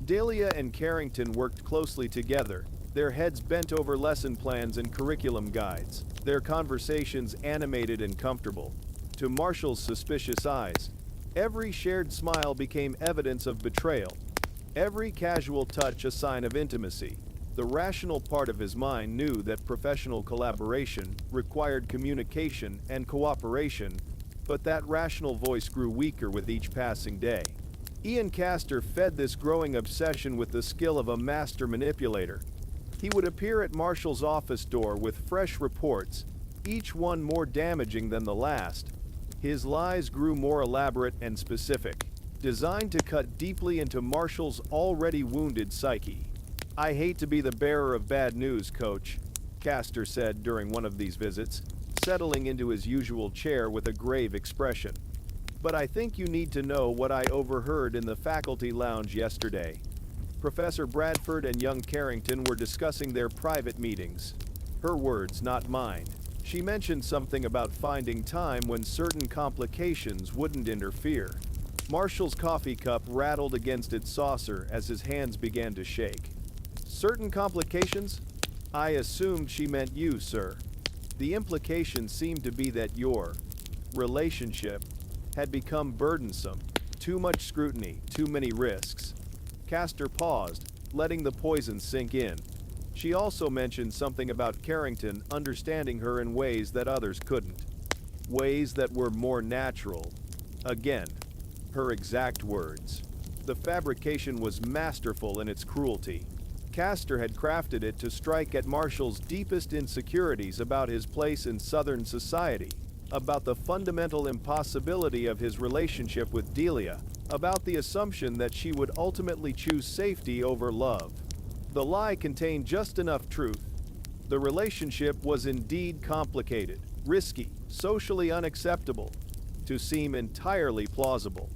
Delia and Carrington worked closely together, their heads bent over lesson plans and curriculum guides, their conversations animated and comfortable. To Marshall's suspicious eyes, every shared smile became evidence of betrayal, every casual touch a sign of intimacy. The rational part of his mind knew that professional collaboration required communication and cooperation, but that rational voice grew weaker with each passing day. Ian Castor fed this growing obsession with the skill of a master manipulator. He would appear at Marshall's office door with fresh reports, each one more damaging than the last. His lies grew more elaborate and specific, designed to cut deeply into Marshall's already wounded psyche. "I hate to be the bearer of bad news, Coach," Castor said during one of these visits, settling into his usual chair with a grave expression. "But I think you need to know what I overheard in the faculty lounge yesterday." Professor Bradford and young Carrington were discussing their private meetings. Her words, not mine. She mentioned something about finding time when certain complications wouldn't interfere. Marshall's coffee cup rattled against its saucer as his hands began to shake. "Certain complications? I assumed she meant you, sir." The implication seemed to be that your relationship had become burdensome. Too much scrutiny, too many risks. Castor paused, letting the poison sink in. She also mentioned something about Carrington understanding her in ways that others couldn't. Ways that were more natural. Again, her exact words. The fabrication was masterful in its cruelty. Castor had crafted it to strike at Marshall's deepest insecurities about his place in Southern society, about the fundamental impossibility of his relationship with Delia, about the assumption that she would ultimately choose safety over love. The lie contained just enough truth. The relationship was indeed complicated, risky, socially unacceptable, to seem entirely plausible.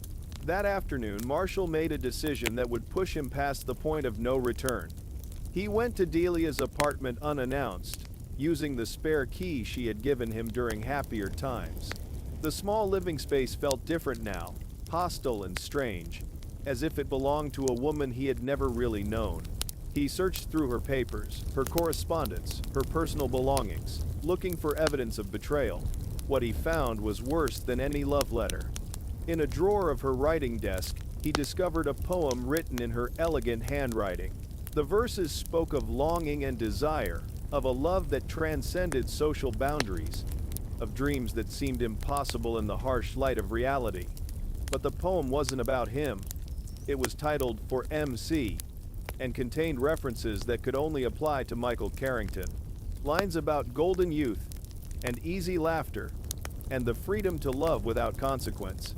That afternoon, Marshall made a decision that would push him past the point of no return. He went to Delia's apartment unannounced, using the spare key she had given him during happier times. The small living space felt different now, hostile and strange, as if it belonged to a woman he had never really known. He searched through her papers, her correspondence, her personal belongings, looking for evidence of betrayal. What he found was worse than any love letter. In a drawer of her writing desk, he discovered a poem written in her elegant handwriting. The verses spoke of longing and desire, of a love that transcended social boundaries, of dreams that seemed impossible in the harsh light of reality. But the poem wasn't about him. It was titled For MC, and contained references that could only apply to Michael Carrington. Lines about golden youth, and easy laughter, and the freedom to love without consequence.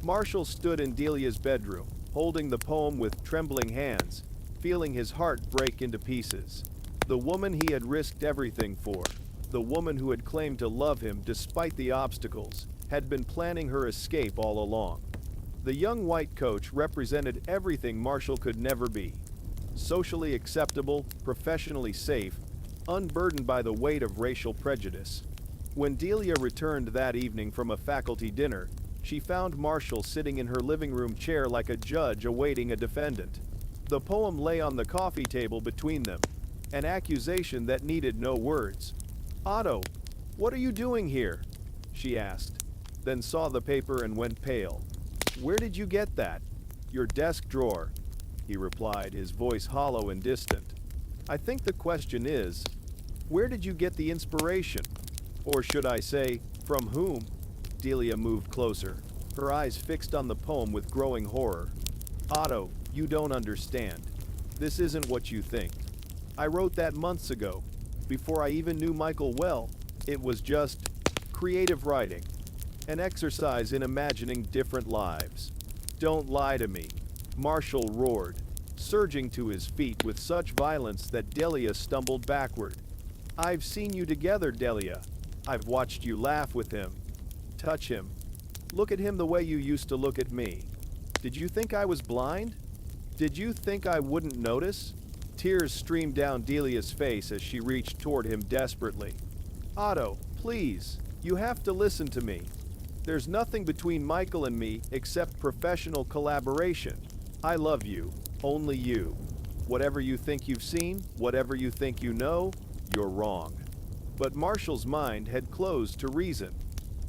Marshall stood in Delia's bedroom, holding the poem with trembling hands, feeling his heart break into pieces. The woman he had risked everything for, the woman who had claimed to love him despite the obstacles, had been planning her escape all along. The young white coach represented everything Marshall could never be. Socially acceptable, professionally safe, unburdened by the weight of racial prejudice. When Delia returned that evening from a faculty dinner, she found Marshall sitting in her living room chair like a judge awaiting a defendant. The poem lay on the coffee table between them, an accusation that needed no words. "Otto, what are you doing here?" she asked, then saw the paper and went pale. "Where did you get that?" "Your desk drawer," he replied, his voice hollow and distant. "I think the question is, where did you get the inspiration? Or should I say, from whom?" Delia moved closer, her eyes fixed on the poem with growing horror. "Otto, you don't understand. This isn't what you think. I wrote that months ago, before I even knew Michael well. It was just creative writing, an exercise in imagining different lives." "Don't lie to me," Marshall roared, surging to his feet with such violence that Delia stumbled backward. "I've seen you together, Delia. I've watched you laugh with him, touch him, look at him the way you used to look at me. Did you think I was blind? Did you think I wouldn't notice?" Tears streamed down Delia's face as she reached toward him desperately. "Otto, please, you have to listen to me." There's nothing between Michael and me except professional collaboration. I love you, only you. Whatever you think you've seen, whatever you think you know, you're wrong. But Marshall's mind had closed to reason,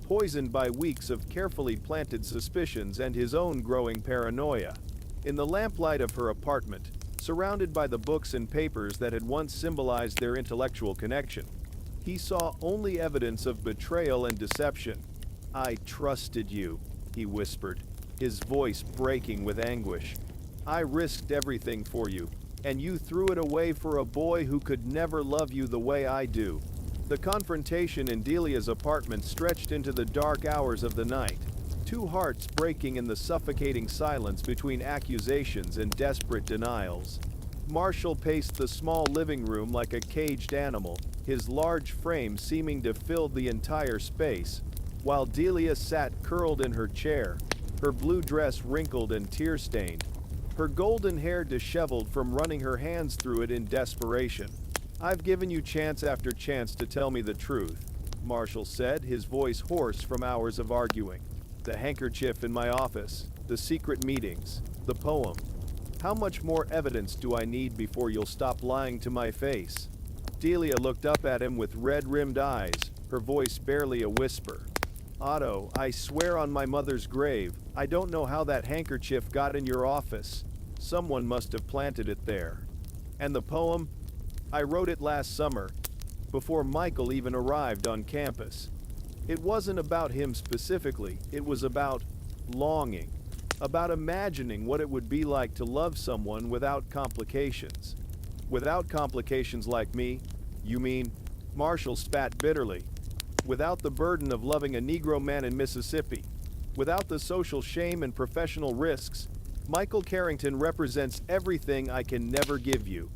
poisoned by weeks of carefully planted suspicions and his own growing paranoia. In the lamplight of her apartment, surrounded by the books and papers that had once symbolized their intellectual connection, he saw only evidence of betrayal and deception. "I trusted you," he whispered, his voice breaking with anguish. "I risked everything for you, and you threw it away for a boy who could never love you the way I do." The confrontation in Delia's apartment stretched into the dark hours of the night, two hearts breaking in the suffocating silence between accusations and desperate denials. Marshall paced the small living room like a caged animal, his large frame seeming to fill the entire space, while Delia sat curled in her chair, her blue dress wrinkled and tear-stained, her golden hair disheveled from running her hands through it in desperation. "I've given you chance after chance to tell me the truth," Marshall said, his voice hoarse from hours of arguing. "The handkerchief in my office, the secret meetings, the poem. How much more evidence do I need before you'll stop lying to my face?" Delia looked up at him with red-rimmed eyes, her voice barely a whisper. "Otto, I swear on my mother's grave, I don't know how that handkerchief got in your office. Someone must have planted it there. And the poem? I wrote it last summer, before Michael even arrived on campus. It wasn't about him specifically, it was about longing, about imagining what it would be like to love someone without complications. Without complications like me, you mean?" Marshall spat bitterly. "Without the burden of loving a Negro man in Mississippi, without the social shame and professional risks, Michael Carrington represents everything I can never give you.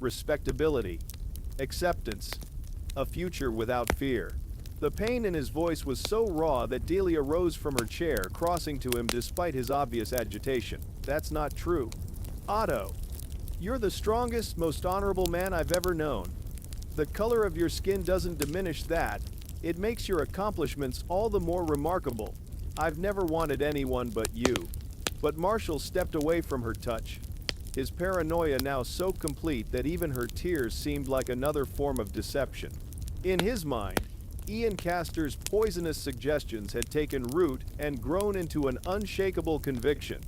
Respectability, acceptance, a future without fear." The pain in his voice was so raw that Delia rose from her chair, crossing to him despite his obvious agitation. "That's not true. Otto, you're the strongest, most honorable man I've ever known. The color of your skin doesn't diminish that. It makes your accomplishments all the more remarkable. I've never wanted anyone but you." But Marshall stepped away from her touch, his paranoia now so complete that even her tears seemed like another form of deception. In his mind, Ian Castor's poisonous suggestions had taken root and grown into an unshakable conviction.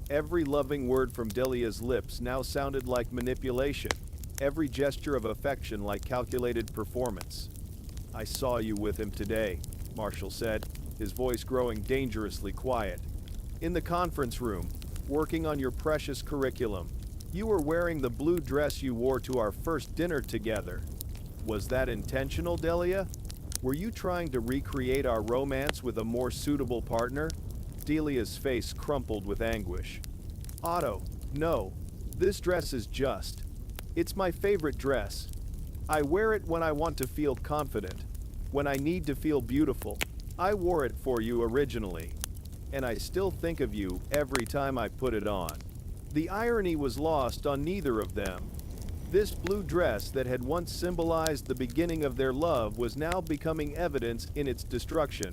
Every loving word from Delia's lips now sounded like manipulation, every gesture of affection like calculated performance. "I saw you with him today," Marshall said, his voice growing dangerously quiet. "In the conference room, working on your precious curriculum. You were wearing the blue dress you wore to our first dinner together. Was that intentional, Delia? Were you trying to recreate our romance with a more suitable partner?" Delia's face crumpled with anguish. "Otto, no. This dress is just. It's my favorite dress. I wear it when I want to feel confident, when I need to feel beautiful. I wore it for you originally, and I still think of you every time I put it on." The irony was lost on neither of them. This blue dress that had once symbolized the beginning of their love was now becoming evidence in its destruction.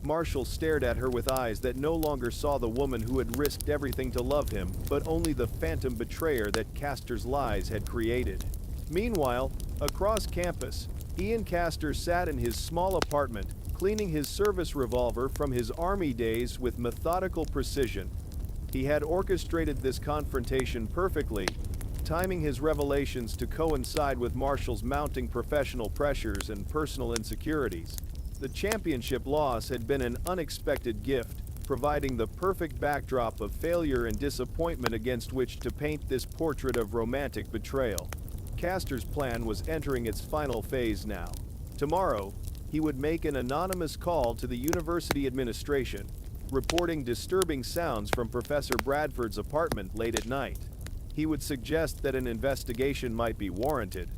Marshall stared at her with eyes that no longer saw the woman who had risked everything to love him, but only the phantom betrayer that Castor's lies had created. Meanwhile, across campus, Ian Castor sat in his small apartment, cleaning his service revolver from his army days with methodical precision. He had orchestrated this confrontation perfectly, timing his revelations to coincide with Marshall's mounting professional pressures and personal insecurities. The championship loss had been an unexpected gift, providing the perfect backdrop of failure and disappointment against which to paint this portrait of romantic betrayal. Castor's plan was entering its final phase now. Tomorrow, he would make an anonymous call to the university administration, reporting disturbing sounds from Professor Bradford's apartment late at night. He would suggest that an investigation might be warranted.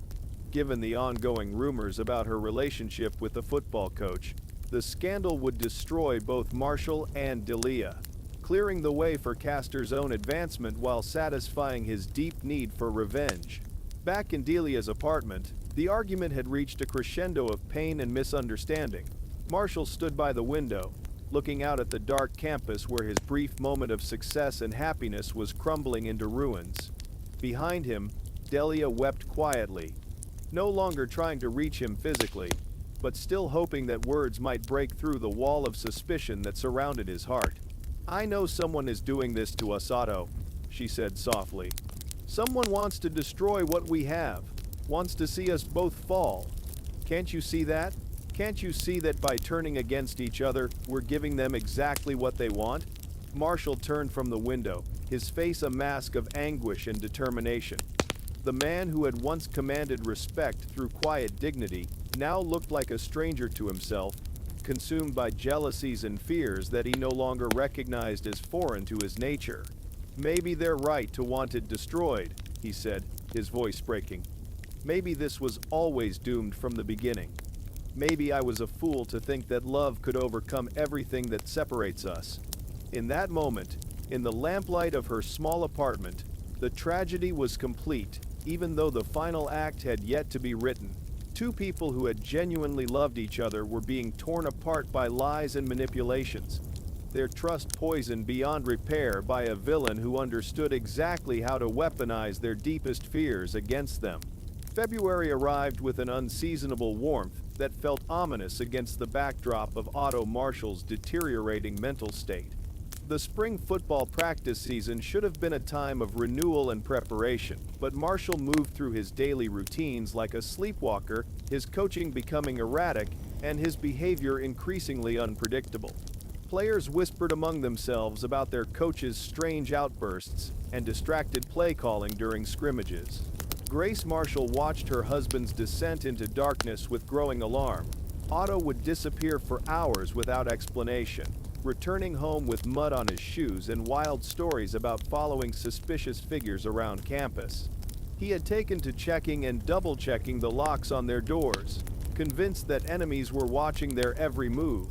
Given the ongoing rumors about her relationship with the football coach, the scandal would destroy both Marshall and Delia, clearing the way for Castor's own advancement while satisfying his deep need for revenge. Back in Delia's apartment, the argument had reached a crescendo of pain and misunderstanding. Marshall stood by the window, looking out at the dark campus where his brief moment of success and happiness was crumbling into ruins. Behind him, Delia wept quietly, no longer trying to reach him physically, but still hoping that words might break through the wall of suspicion that surrounded his heart. "I know someone is doing this to us, Otto," she said softly. "Someone wants to destroy what we have, wants to see us both fall. Can't you see that? Can't you see that by turning against each other, we're giving them exactly what they want?" Marshall turned from the window, his face a mask of anguish and determination. The man who had once commanded respect through quiet dignity now looked like a stranger to himself, consumed by jealousies and fears that he no longer recognized as foreign to his nature. "Maybe they're right to want it destroyed," he said, his voice breaking. "Maybe this was always doomed from the beginning. Maybe I was a fool to think that love could overcome everything that separates us." In that moment, in the lamplight of her small apartment, the tragedy was complete, even though the final act had yet to be written. Two people who had genuinely loved each other were being torn apart by lies and manipulations, their trust poisoned beyond repair by a villain who understood exactly how to weaponize their deepest fears against them. February arrived with an unseasonable warmth that felt ominous against the backdrop of Otto Marshall's deteriorating mental state. The spring football practice season should have been a time of renewal and preparation, but Marshall moved through his daily routines like a sleepwalker, his coaching becoming erratic and his behavior increasingly unpredictable. Players whispered among themselves about their coach's strange outbursts and distracted play calling during scrimmages. Grace Marshall watched her husband's descent into darkness with growing alarm. Otto would disappear for hours without explanation, returning home with mud on his shoes and wild stories about following suspicious figures around campus. He had taken to checking and double-checking the locks on their doors, convinced that enemies were watching their every move.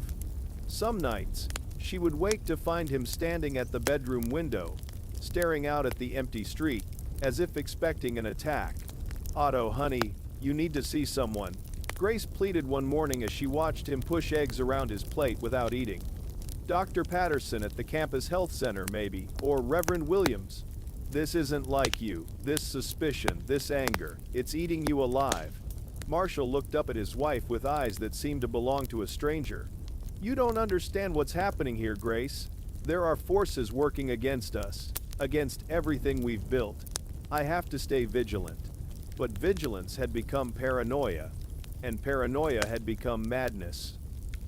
Some nights, she would wake to find him standing at the bedroom window, staring out at the empty street, as if expecting an attack. "Otto, honey, you need to see someone," Grace pleaded one morning as she watched him push eggs around his plate without eating. "Dr. Patterson at the campus health center, maybe, or Reverend Williams. This isn't like you, this suspicion, this anger, it's eating you alive." Marshall looked up at his wife with eyes that seemed to belong to a stranger. "You don't understand what's happening here, Grace. There are forces working against us, against everything we've built. I have to stay vigilant." But vigilance had become paranoia, and paranoia had become madness.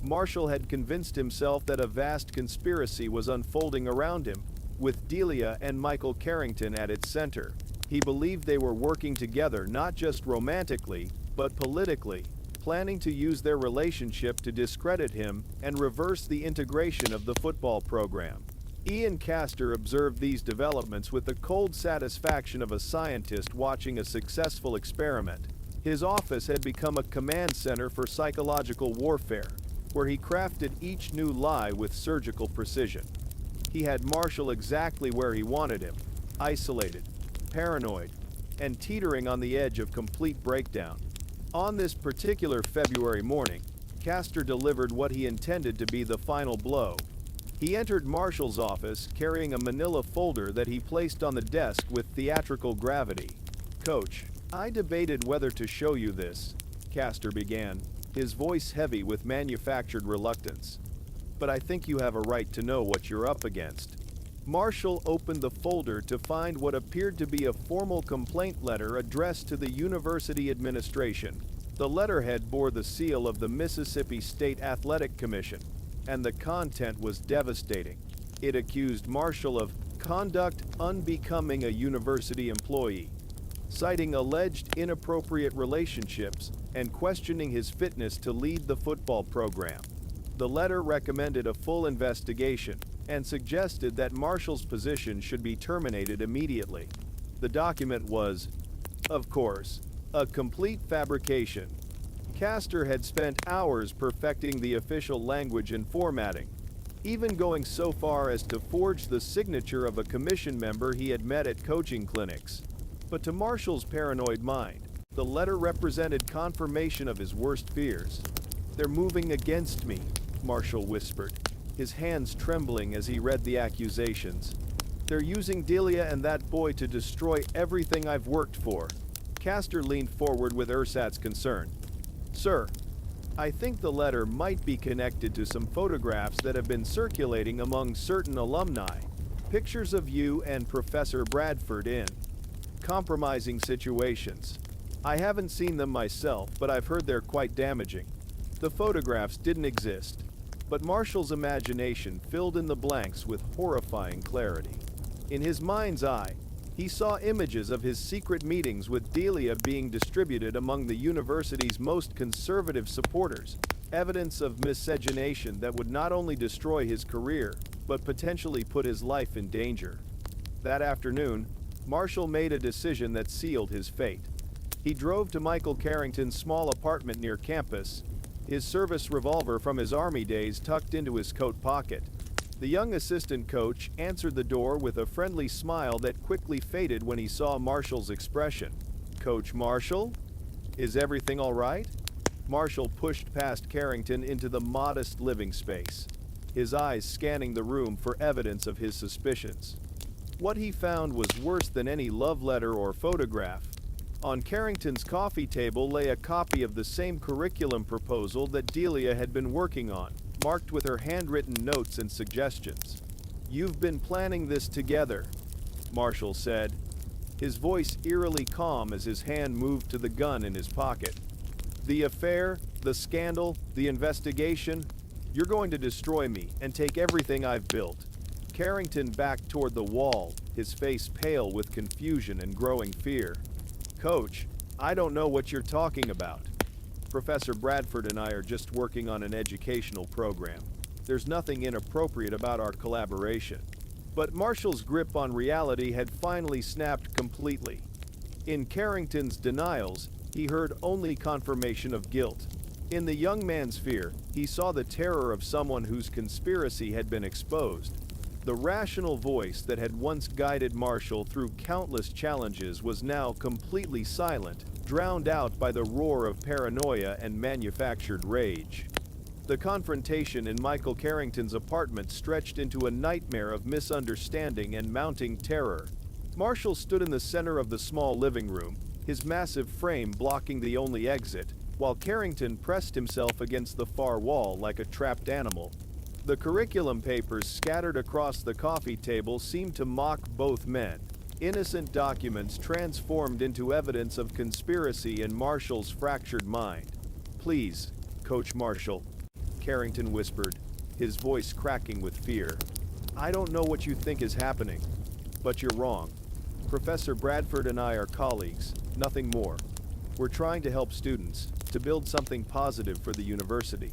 Marshall had convinced himself that a vast conspiracy was unfolding around him, with Delia and Michael Carrington at its center. He believed they were working together not just romantically, but politically, planning to use their relationship to discredit him and reverse the integration of the football program. Ian Castor observed these developments with the cold satisfaction of a scientist watching a successful experiment. His office had become a command center for psychological warfare, where he crafted each new lie with surgical precision. He had Marshall exactly where he wanted him, isolated, paranoid, and teetering on the edge of complete breakdown. On this particular February morning, Castor delivered what he intended to be the final blow. He entered Marshall's office carrying a manila folder that he placed on the desk with theatrical gravity. "Coach, I debated whether to show you this," Castor began, his voice heavy with manufactured reluctance. "But I think you have a right to know what you're up against." Marshall opened the folder to find what appeared to be a formal complaint letter addressed to the university administration. The letterhead bore the seal of the Mississippi State Athletic Commission, and the content was devastating. It accused Marshall of conduct unbecoming a university employee, citing alleged inappropriate relationships and questioning his fitness to lead the football program. The letter recommended a full investigation and suggested that Marshall's position should be terminated immediately. The document was, of course, a complete fabrication. Castor had spent hours perfecting the official language and formatting, even going so far as to forge the signature of a commission member he had met at coaching clinics. But to Marshall's paranoid mind, the letter represented confirmation of his worst fears. "They're moving against me," Marshall whispered, his hands trembling as he read the accusations. "They're using Delia and that boy to destroy everything I've worked for." Castor leaned forward with ersatz concern. "Sir, I think the letter might be connected to some photographs that have been circulating among certain alumni. Pictures of you and Professor Bradford in compromising situations. I haven't seen them myself, but I've heard they're quite damaging." The photographs didn't exist, but Marshall's imagination filled in the blanks with horrifying clarity. In his mind's eye, he saw images of his secret meetings with Delia being distributed among the university's most conservative supporters, evidence of miscegenation that would not only destroy his career, but potentially put his life in danger. That afternoon, Marshall made a decision that sealed his fate. He drove to Michael Carrington's small apartment near campus, his service revolver from his Army days tucked into his coat pocket. The young assistant coach answered the door with a friendly smile that quickly faded when he saw Marshall's expression. "Coach Marshall? Is everything all right?" Marshall pushed past Carrington into the modest living space, his eyes scanning the room for evidence of his suspicions. What he found was worse than any love letter or photograph. On Carrington's coffee table lay a copy of the same curriculum proposal that Delia had been working on, marked with her handwritten notes and suggestions. "You've been planning this together," Marshall said, his voice eerily calm as his hand moved to the gun in his pocket. "The affair, the scandal, the investigation, you're going to destroy me and take everything I've built." Carrington backed toward the wall, his face pale with confusion and growing fear. "Coach, I don't know what you're talking about. Professor Bradford and I are just working on an educational program. There's nothing inappropriate about our collaboration." But Marshall's grip on reality had finally snapped completely. In Carrington's denials, he heard only confirmation of guilt. In the young man's fear, he saw the terror of someone whose conspiracy had been exposed. The rational voice that had once guided Marshall through countless challenges was now completely silent, drowned out by the roar of paranoia and manufactured rage. The confrontation in Michael Carrington's apartment stretched into a nightmare of misunderstanding and mounting terror. Marshall stood in the center of the small living room, his massive frame blocking the only exit, while Carrington pressed himself against the far wall like a trapped animal. The curriculum papers scattered across the coffee table seemed to mock both men. Innocent documents transformed into evidence of conspiracy in Marshall's fractured mind. "Please, Coach Marshall," Carrington whispered, his voice cracking with fear. "I don't know what you think is happening, but you're wrong. Professor Bradford and I are colleagues, nothing more. We're trying to help students, to build something positive for the university."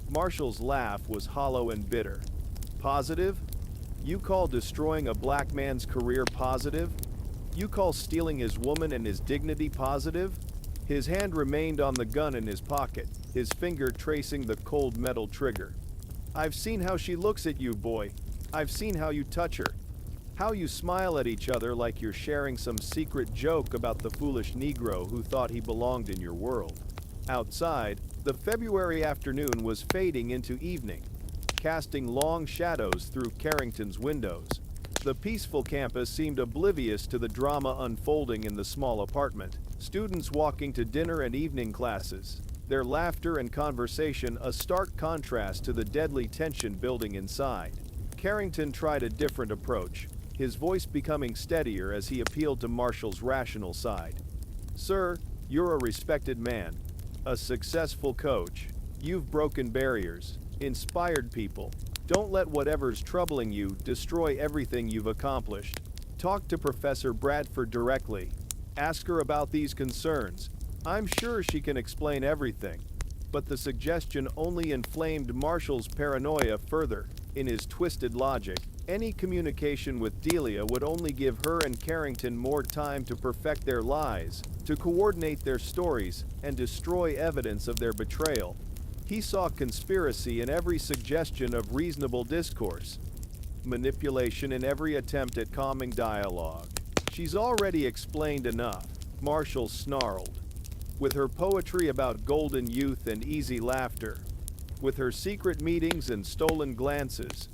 Marshall's laugh was hollow and bitter. "Positive? You call destroying a black man's career positive? You call stealing his woman and his dignity positive?" His hand remained on the gun in his pocket, his finger tracing the cold metal trigger. "I've seen how she looks at you, boy. I've seen how you touch her. How you smile at each other like you're sharing some secret joke about the foolish Negro who thought he belonged in your world." Outside, the February afternoon was fading into evening, casting long shadows through Carrington's windows. The peaceful campus seemed oblivious to the drama unfolding in the small apartment. Students walking to dinner and evening classes, their laughter and conversation a stark contrast to the deadly tension building inside. Carrington tried a different approach, his voice becoming steadier as he appealed to Marshall's rational side. "Sir, you're a respected man, a successful coach. You've broken barriers, inspired people. Don't let whatever's troubling you destroy everything you've accomplished. Talk to Professor Bradford directly. Ask her about these concerns. I'm sure she can explain everything." But the suggestion only inflamed Marshall's paranoia further. In his twisted logic, any communication with Delia would only give her and Carrington more time to perfect their lies, to coordinate their stories, and destroy evidence of their betrayal. He saw conspiracy in every suggestion of reasonable discourse, manipulation in every attempt at calming dialogue. "She's already explained enough," Marshall snarled. "With her poetry about golden youth and easy laughter, with her secret meetings and stolen glances,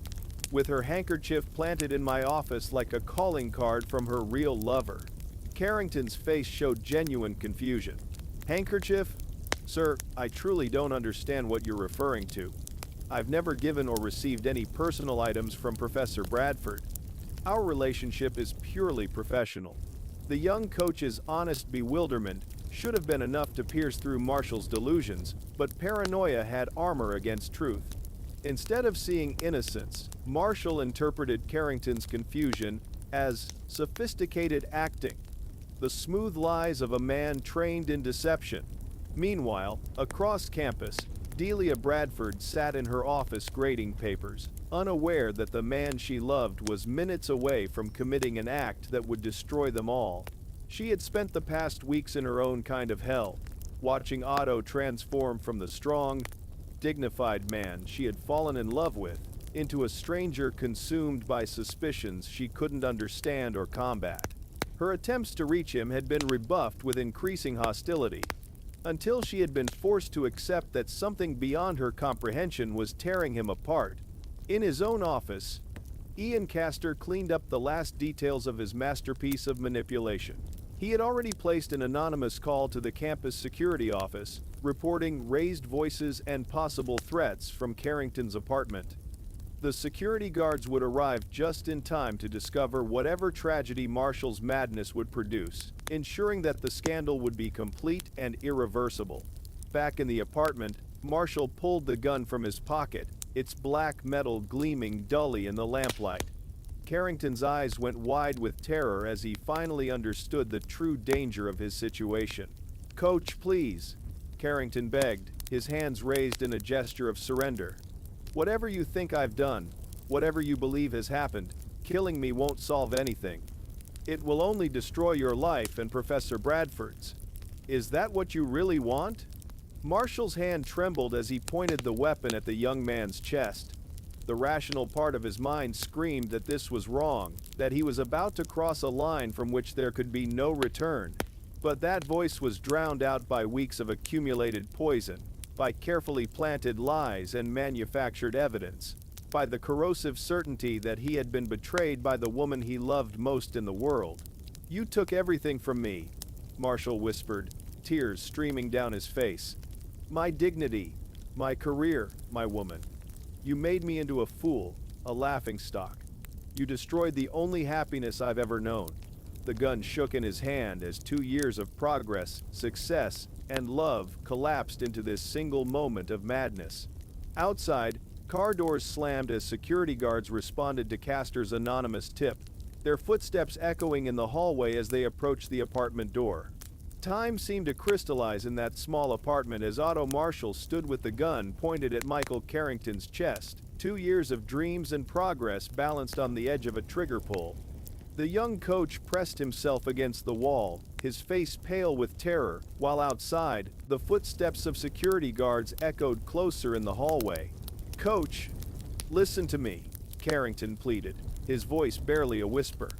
with her handkerchief planted in my office like a calling card from her real lover. Carrington's face showed genuine confusion. Handkerchief? Sir, I truly don't understand what you're referring to. I've never given or received any personal items from Professor Bradford. Our relationship is purely professional. The young coach's honest bewilderment should have been enough to pierce through Marshall's delusions, but paranoia had armor against truth. Instead of seeing innocence, Marshall interpreted Carrington's confusion as sophisticated acting, the smooth lies of a man trained in deception. Meanwhile, across campus, Delia Bradford sat in her office grading papers, unaware that the man she loved was minutes away from committing an act that would destroy them all. She had spent the past weeks in her own kind of hell, watching Otto transform from the strong, dignified man she had fallen in love with into a stranger consumed by suspicions she couldn't understand or combat. Her attempts to reach him had been rebuffed with increasing hostility, until she had been forced to accept that something beyond her comprehension was tearing him apart. In his own office, Ian Castor cleaned up the last details of his masterpiece of manipulation. He had already placed an anonymous call to the campus security office, reporting raised voices and possible threats from Carrington's apartment. The security guards would arrive just in time to discover whatever tragedy Marshall's madness would produce, ensuring that the scandal would be complete and irreversible. Back in the apartment, Marshall pulled the gun from his pocket, its black metal gleaming dully in the lamplight. Carrington's eyes went wide with terror as he finally understood the true danger of his situation. "Coach, please," Carrington begged, his hands raised in a gesture of surrender. "Whatever you think I've done, whatever you believe has happened, killing me won't solve anything. It will only destroy your life and Professor Bradford's. Is that what you really want?" Marshall's hand trembled as he pointed the weapon at the young man's chest. The rational part of his mind screamed that this was wrong, that he was about to cross a line from which there could be no return. But that voice was drowned out by weeks of accumulated poison, by carefully planted lies and manufactured evidence, by the corrosive certainty that he had been betrayed by the woman he loved most in the world. "You took everything from me," Marshall whispered, tears streaming down his face. "My dignity, my career, my woman. You made me into a fool, a laughingstock. You destroyed the only happiness I've ever known." The gun shook in his hand as 2 years of progress, success, and love collapsed into this single moment of madness. Outside, car doors slammed as security guards responded to Castor's anonymous tip, their footsteps echoing in the hallway as they approached the apartment door. Time seemed to crystallize in that small apartment as Otto Marshall stood with the gun pointed at Michael Carrington's chest, 2 years of dreams and progress balanced on the edge of a trigger pull. The young coach pressed himself against the wall, his face pale with terror, while outside, the footsteps of security guards echoed closer in the hallway. "Coach, listen to me," Carrington pleaded, his voice barely a whisper.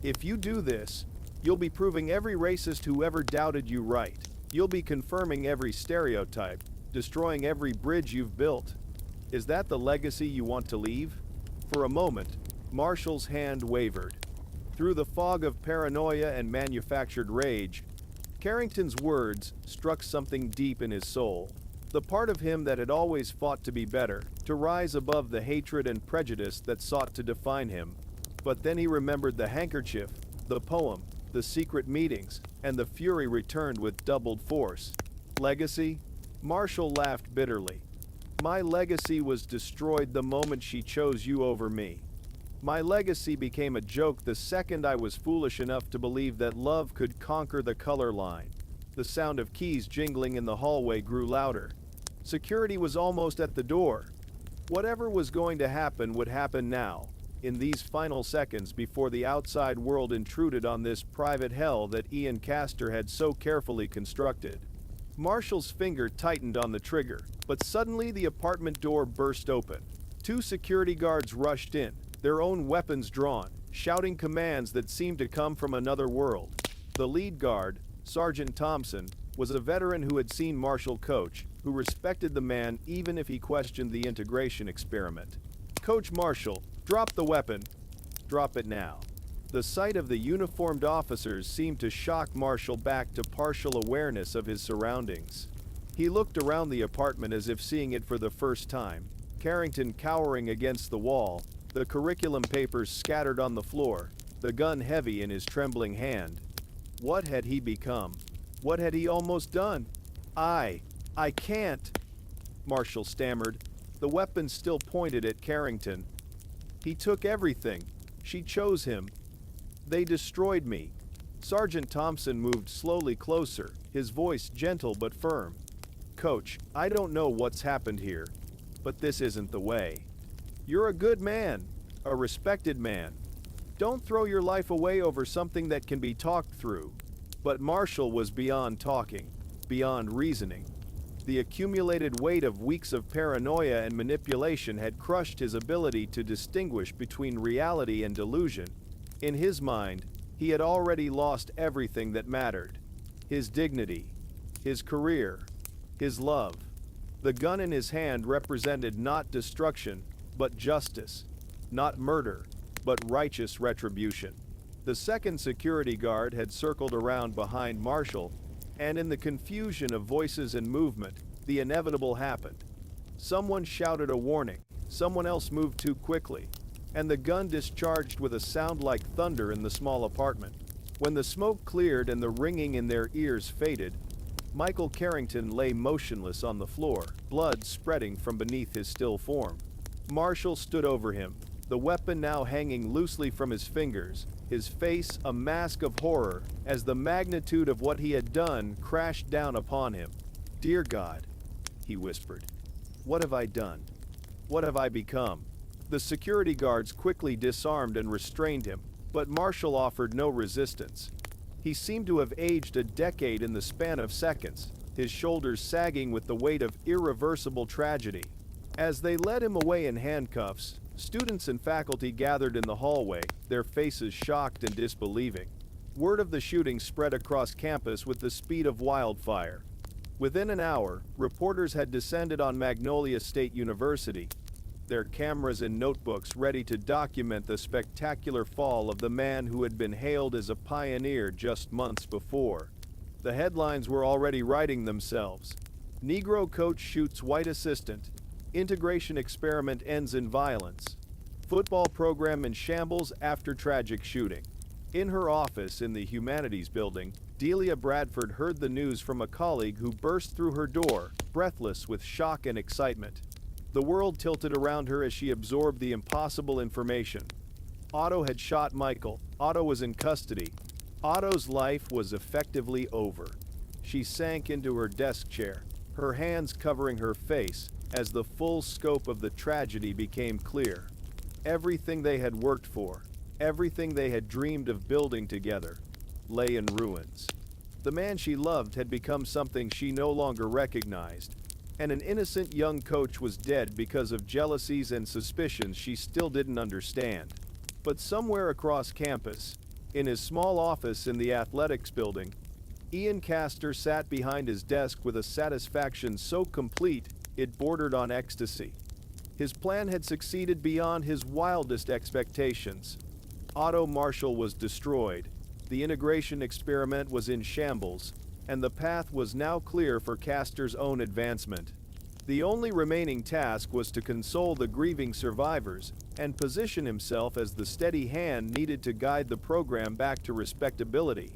"If you do this, you'll be proving every racist who ever doubted you right. You'll be confirming every stereotype, destroying every bridge you've built. Is that the legacy you want to leave?" For a moment, Marshall's hand wavered. Through the fog of paranoia and manufactured rage, Carrington's words struck something deep in his soul. The part of him that had always fought to be better, to rise above the hatred and prejudice that sought to define him. But then he remembered the handkerchief, the poem, the secret meetings, and the fury returned with doubled force. Legacy? Marshall laughed bitterly. "My legacy was destroyed the moment she chose you over me. My legacy became a joke the second I was foolish enough to believe that love could conquer the color line." The sound of keys jingling in the hallway grew louder. Security was almost at the door. Whatever was going to happen would happen now, in these final seconds before the outside world intruded on this private hell that Ian Castor had so carefully constructed. Marshall's finger tightened on the trigger, but suddenly the apartment door burst open. 2 security guards rushed in, their own weapons drawn, shouting commands that seemed to come from another world. The lead guard, Sergeant Thompson, was a veteran who had seen Marshall coach, who respected the man even if he questioned the integration experiment. "Coach Marshall, drop the weapon. Drop it now." The sight of the uniformed officers seemed to shock Marshall back to partial awareness of his surroundings. He looked around the apartment as if seeing it for the first time. Carrington cowering against the wall, the curriculum papers scattered on the floor, the gun heavy in his trembling hand. What had he become? What had he almost done? I can't," Marshall stammered, the weapon still pointed at Carrington. "He took everything. She chose him. They destroyed me." Sergeant Thompson moved slowly closer, his voice gentle but firm. "Coach, I don't know what's happened here, but this isn't the way. You're a good man, a respected man. Don't throw your life away over something that can be talked through." But Marshall was beyond talking, beyond reasoning. The accumulated weight of weeks of paranoia and manipulation had crushed his ability to distinguish between reality and delusion. In his mind, he had already lost everything that mattered. His dignity, his career, his love. The gun in his hand represented not destruction, but justice. Not murder, but righteous retribution. The second security guard had circled around behind Marshall, and in the confusion of voices and movement, the inevitable happened. Someone shouted a warning, someone else moved too quickly, and the gun discharged with a sound like thunder in the small apartment. When the smoke cleared and the ringing in their ears faded, Michael Carrington lay motionless on the floor, blood spreading from beneath his still form. Marshall stood over him, the weapon now hanging loosely from his fingers, his face a mask of horror as the magnitude of what he had done crashed down upon him. "Dear God," he whispered, "what have I done? What have I become?" The security guards quickly disarmed and restrained him, but Marshall offered no resistance. He seemed to have aged a decade in the span of seconds, his shoulders sagging with the weight of irreversible tragedy. As they led him away in handcuffs, students and faculty gathered in the hallway, their faces shocked and disbelieving. Word of the shooting spread across campus with the speed of wildfire. Within an hour, reporters had descended on Magnolia State University, their cameras and notebooks ready to document the spectacular fall of the man who had been hailed as a pioneer just months before. The headlines were already writing themselves. Negro coach shoots white assistant. Integration experiment ends in violence. Football program in shambles after tragic shooting. In her office in the Humanities building, Delia Bradford heard the news from a colleague who burst through her door, breathless with shock and excitement. The world tilted around her as she absorbed the impossible information. Otto had shot Michael. Otto was in custody. Otto's life was effectively over. She sank into her desk chair, her hands covering her face, as the full scope of the tragedy became clear. Everything they had worked for, everything they had dreamed of building together, lay in ruins. The man she loved had become something she no longer recognized, and an innocent young coach was dead because of jealousies and suspicions she still didn't understand. But somewhere across campus, in his small office in the athletics building, Ian Castor sat behind his desk with a satisfaction so complete it bordered on ecstasy. His plan had succeeded beyond his wildest expectations. Otto Marshall was destroyed, the integration experiment was in shambles, and the path was now clear for Castor's own advancement. The only remaining task was to console the grieving survivors and position himself as the steady hand needed to guide the program back to respectability.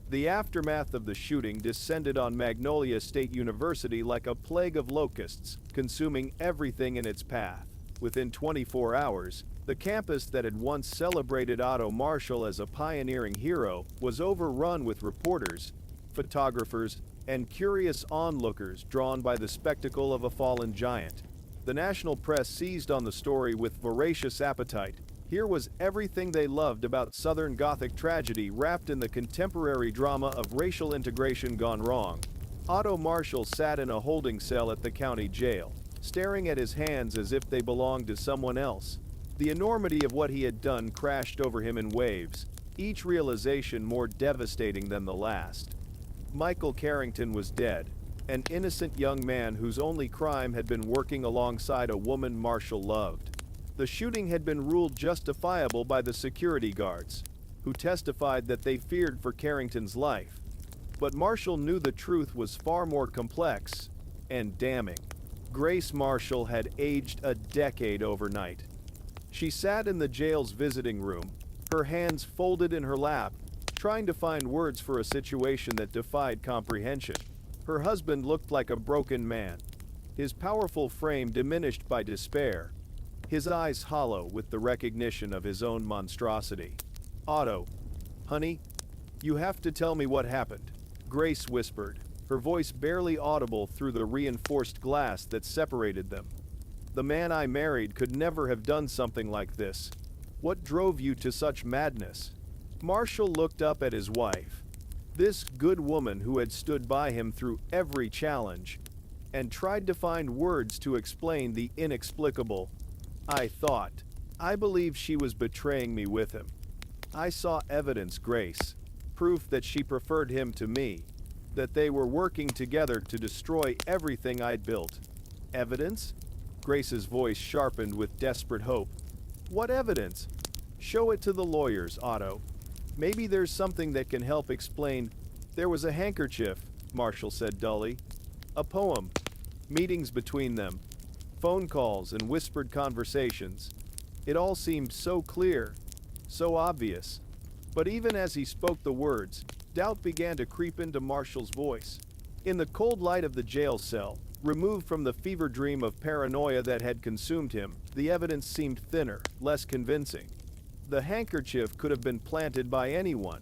The aftermath of the shooting descended on Magnolia State University like a plague of locusts, consuming everything in its path. Within 24 hours, the campus that had once celebrated Otto Marshall as a pioneering hero was overrun with reporters, photographers, and curious onlookers drawn by the spectacle of a fallen giant. The national press seized on the story with voracious appetite. Here was everything they loved about Southern Gothic tragedy wrapped in the contemporary drama of racial integration gone wrong. Otto Marshall sat in a holding cell at the county jail, staring at his hands as if they belonged to someone else. The enormity of what he had done crashed over him in waves, each realization more devastating than the last. Michael Carrington was dead, an innocent young man whose only crime had been working alongside a woman Marshall loved. The shooting had been ruled justifiable by the security guards, who testified that they feared for Carrington's life. But Marshall knew the truth was far more complex and damning. Grace Marshall had aged a decade overnight. She sat in the jail's visiting room, her hands folded in her lap, trying to find words for a situation that defied comprehension. Her husband looked like a broken man, his powerful frame diminished by despair, his eyes hollow with the recognition of his own monstrosity. "Otto, honey, you have to tell me what happened," Grace whispered, her voice barely audible through the reinforced glass that separated them. "The man I married could never have done something like this. What drove you to such madness?" Marshall looked up at his wife, this good woman who had stood by him through every challenge, and tried to find words to explain the inexplicable. I believe she was betraying me with him. I saw evidence, Grace, proof that she preferred him to me, that they were working together to destroy everything I'd built." "Evidence?" Grace's voice sharpened with desperate hope. "What evidence? Show it to the lawyers, Otto. Maybe there's something that can help explain." "There was a handkerchief," Marshall said dully. "A poem. Meetings between them. Phone calls and whispered conversations. It all seemed so clear, so obvious." But even as he spoke the words, doubt began to creep into Marshall's voice. In the cold light of the jail cell, removed from the fever dream of paranoia that had consumed him, the evidence seemed thinner, less convincing. The handkerchief could have been planted by anyone.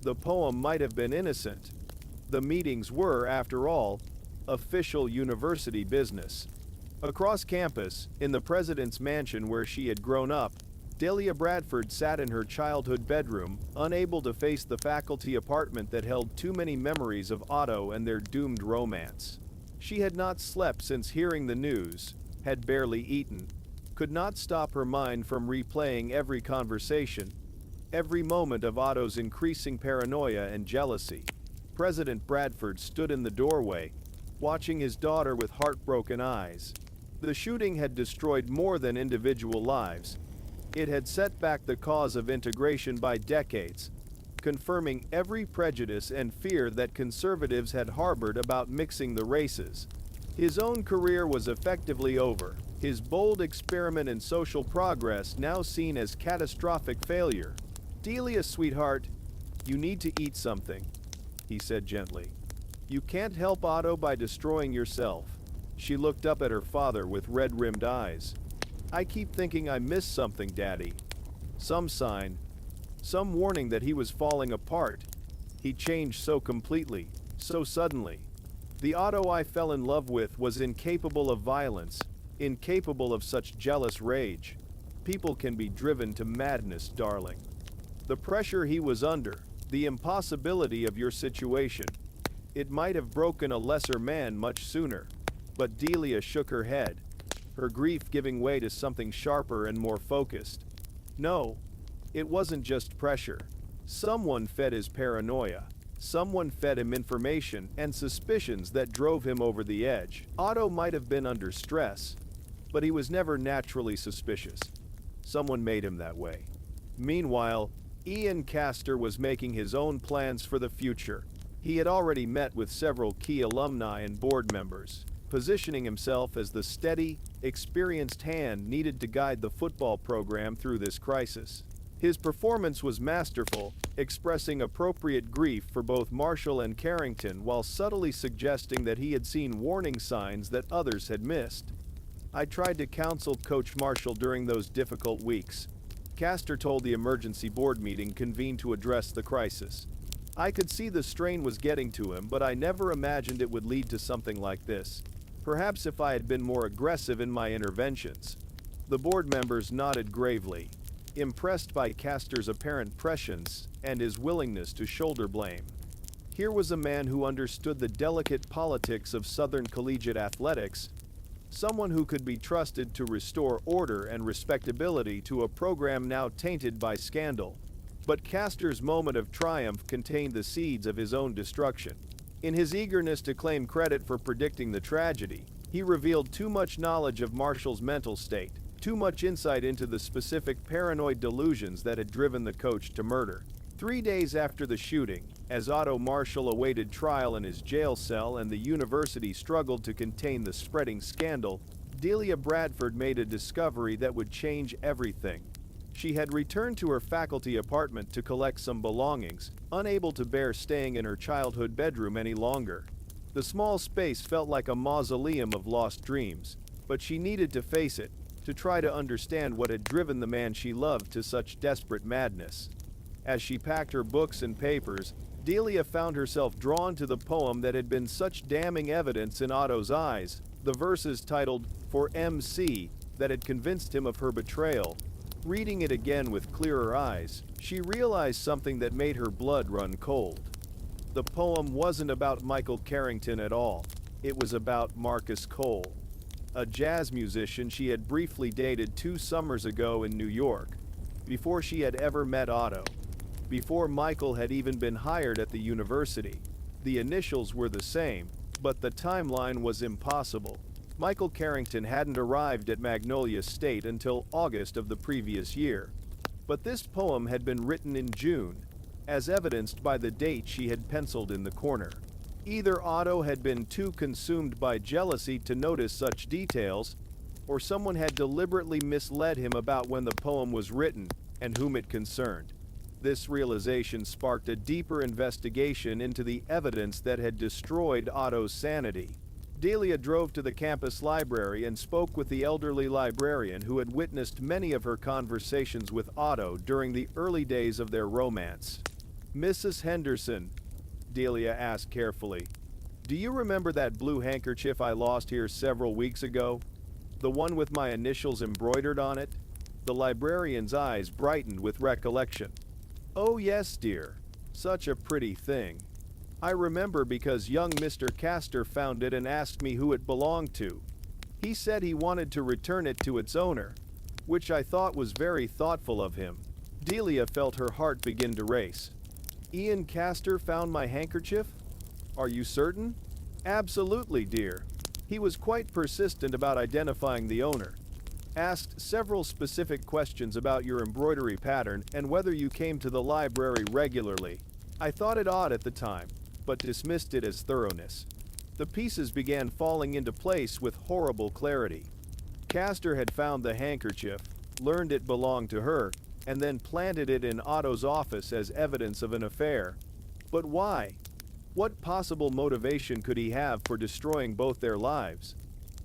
The poem might have been innocent. The meetings were, after all, official university business. Across campus, in the president's mansion where she had grown up, Delia Bradford sat in her childhood bedroom, unable to face the faculty apartment that held too many memories of Otto and their doomed romance. She had not slept since hearing the news, had barely eaten, could not stop her mind from replaying every conversation, every moment of Otto's increasing paranoia and jealousy. President Bradford stood in the doorway, watching his daughter with heartbroken eyes. The shooting had destroyed more than individual lives. It had set back the cause of integration by decades, confirming every prejudice and fear that conservatives had harbored about mixing the races. His own career was effectively over, his bold experiment in social progress now seen as catastrophic failure. "Delia, sweetheart, you need to eat something," he said gently. "You can't help Otto by destroying yourself." She looked up at her father with red-rimmed eyes. "I keep thinking I missed something, Daddy. Some sign, some warning that he was falling apart. He changed so completely, so suddenly. The Otto I fell in love with was incapable of violence, incapable of such jealous rage. People can be driven to madness, darling. The pressure he was under, the impossibility of your situation. It might have broken a lesser man much sooner." But Delia shook her head, her grief giving way to something sharper and more focused. "No, it wasn't just pressure. Someone fed his paranoia. Someone fed him information and suspicions that drove him over the edge. Otto might have been under stress, but he was never naturally suspicious. Someone made him that way." Meanwhile, Ian Castor was making his own plans for the future. He had already met with several key alumni and board members, positioning himself as the steady, experienced hand needed to guide the football program through this crisis. His performance was masterful, expressing appropriate grief for both Marshall and Carrington while subtly suggesting that he had seen warning signs that others had missed. "I tried to counsel Coach Marshall during those difficult weeks," Castor told the emergency board meeting convened to address the crisis. "I could see the strain was getting to him, but I never imagined it would lead to something like this. Perhaps if I had been more aggressive in my interventions." The board members nodded gravely, impressed by Castor's apparent prescience and his willingness to shoulder blame. Here was a man who understood the delicate politics of Southern collegiate athletics, someone who could be trusted to restore order and respectability to a program now tainted by scandal. But Castor's moment of triumph contained the seeds of his own destruction. In his eagerness to claim credit for predicting the tragedy, he revealed too much knowledge of Marshall's mental state, too much insight into the specific paranoid delusions that had driven the coach to murder. 3 days after the shooting, as Otto Marshall awaited trial in his jail cell and the university struggled to contain the spreading scandal, Delia Bradford made a discovery that would change everything. She had returned to her faculty apartment to collect some belongings, unable to bear staying in her childhood bedroom any longer. The small space felt like a mausoleum of lost dreams, but she needed to face it, to try to understand what had driven the man she loved to such desperate madness. As she packed her books and papers, Delia found herself drawn to the poem that had been such damning evidence in Otto's eyes, the verses titled "For MC" that had convinced him of her betrayal. Reading it again with clearer eyes, she realized something that made her blood run cold. The poem wasn't about Michael Carrington at all. It was about Marcus Cole, a jazz musician she had briefly dated 2 summers ago in New York, before she had ever met Otto. Before Michael had even been hired at the university. The initials were the same, but the timeline was impossible. Michael Carrington hadn't arrived at Magnolia State until August of the previous year. But this poem had been written in June, as evidenced by the date she had penciled in the corner. Either Otto had been too consumed by jealousy to notice such details, or someone had deliberately misled him about when the poem was written and whom it concerned. This realization sparked a deeper investigation into the evidence that had destroyed Otto's sanity. Delia drove to the campus library and spoke with the elderly librarian who had witnessed many of her conversations with Otto during the early days of their romance. "Mrs. Henderson," Delia asked carefully, "do you remember that blue handkerchief I lost here several weeks ago? The one with my initials embroidered on it?" The librarian's eyes brightened with recollection. "Oh yes, dear. Such a pretty thing. I remember because young Mr. Castor found it and asked me who it belonged to. He said he wanted to return it to its owner, which I thought was very thoughtful of him." Delia felt her heart begin to race. "Ian Castor found my handkerchief? Are you certain?" "Absolutely, dear. He was quite persistent about identifying the owner. Asked several specific questions about your embroidery pattern and whether you came to the library regularly. I thought it odd at the time, but dismissed it as thoroughness." The pieces began falling into place with horrible clarity. Castor had found the handkerchief, learned it belonged to her, and then planted it in Otto's office as evidence of an affair. But why? What possible motivation could he have for destroying both their lives?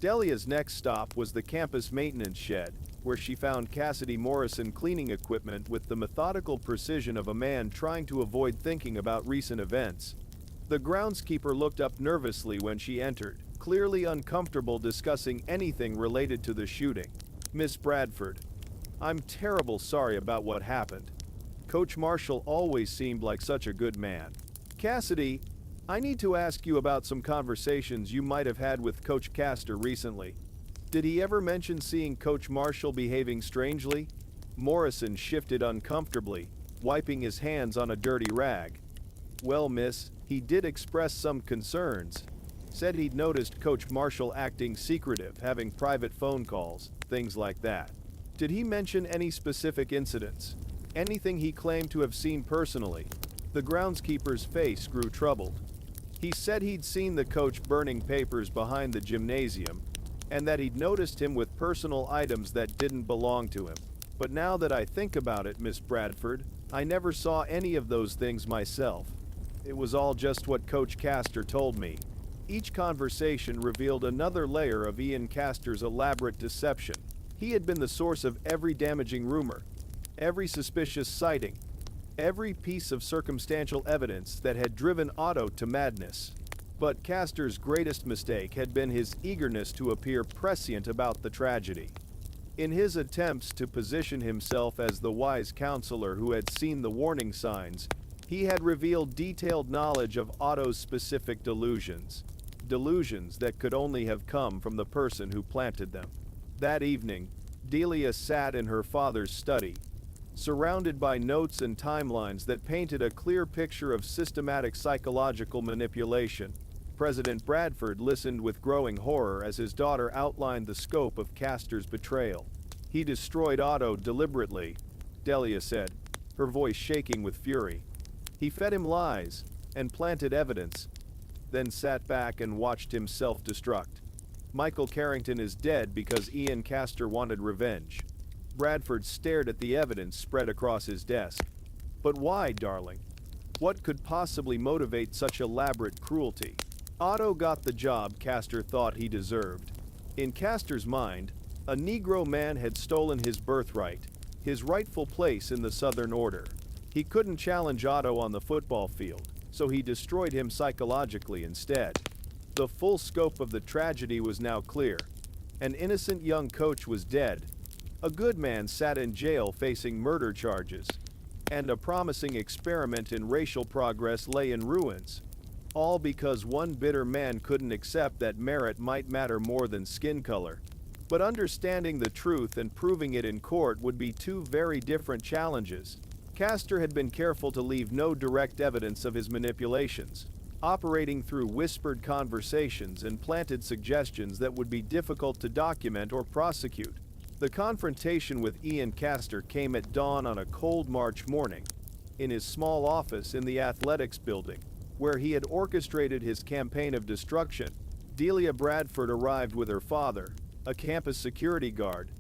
Delia's next stop was the campus maintenance shed, where she found Cassidy Morrison cleaning equipment with the methodical precision of a man trying to avoid thinking about recent events. The groundskeeper looked up nervously when she entered, clearly uncomfortable discussing anything related to the shooting. "Miss Bradford, I'm terrible sorry about what happened. Coach Marshall always seemed like such a good man. Cassidy, I need to ask you about some conversations you might have had with Coach Castor recently. Did he ever mention seeing Coach Marshall behaving strangely?" Morrison shifted uncomfortably, wiping his hands on a dirty rag. "Well, miss, he did express some concerns. Said he'd noticed Coach Marshall acting secretive, having private phone calls, things like that." "Did he mention any specific incidents? Anything he claimed to have seen personally?" The groundskeeper's face grew troubled. "He said he'd seen the coach burning papers behind the gymnasium, and that he'd noticed him with personal items that didn't belong to him. But now that I think about it, Miss Bradford, I never saw any of those things myself. It was all just what Coach Castor told me." Each conversation revealed another layer of Ian Castor's elaborate deception. He had been the source of every damaging rumor, every suspicious sighting, every piece of circumstantial evidence that had driven Otto to madness. But Castor's greatest mistake had been his eagerness to appear prescient about the tragedy. In his attempts to position himself as the wise counselor who had seen the warning signs, he had revealed detailed knowledge of Otto's specific delusions that could only have come from the person who planted them. That evening, Delia sat in her father's study, surrounded by notes and timelines that painted a clear picture of systematic psychological manipulation. President Bradford listened with growing horror as his daughter outlined the scope of Castor's betrayal. "He destroyed Otto deliberately," Delia said, her voice shaking with fury. "He fed him lies and planted evidence, then sat back and watched him self-destruct. Michael Carrington is dead because Ian Castor wanted revenge." Bradford stared at the evidence spread across his desk. "But why, darling? What could possibly motivate such elaborate cruelty?" Otto got the job Castor thought he deserved. In Castor's mind, a Negro man had stolen his birthright, his rightful place in the Southern Order. He couldn't challenge Otto on the football field, so he destroyed him psychologically instead. The full scope of the tragedy was now clear. An innocent young coach was dead. A good man sat in jail facing murder charges. And a promising experiment in racial progress lay in ruins. All because one bitter man couldn't accept that merit might matter more than skin color. But understanding the truth and proving it in court would be two very different challenges. Castor had been careful to leave no direct evidence of his manipulations, operating through whispered conversations and planted suggestions that would be difficult to document or prosecute. The confrontation with Ian Castor came at dawn on a cold March morning, in his small office in the athletics building, where he had orchestrated his campaign of destruction. Delia Bradford arrived with her father, a campus security guard,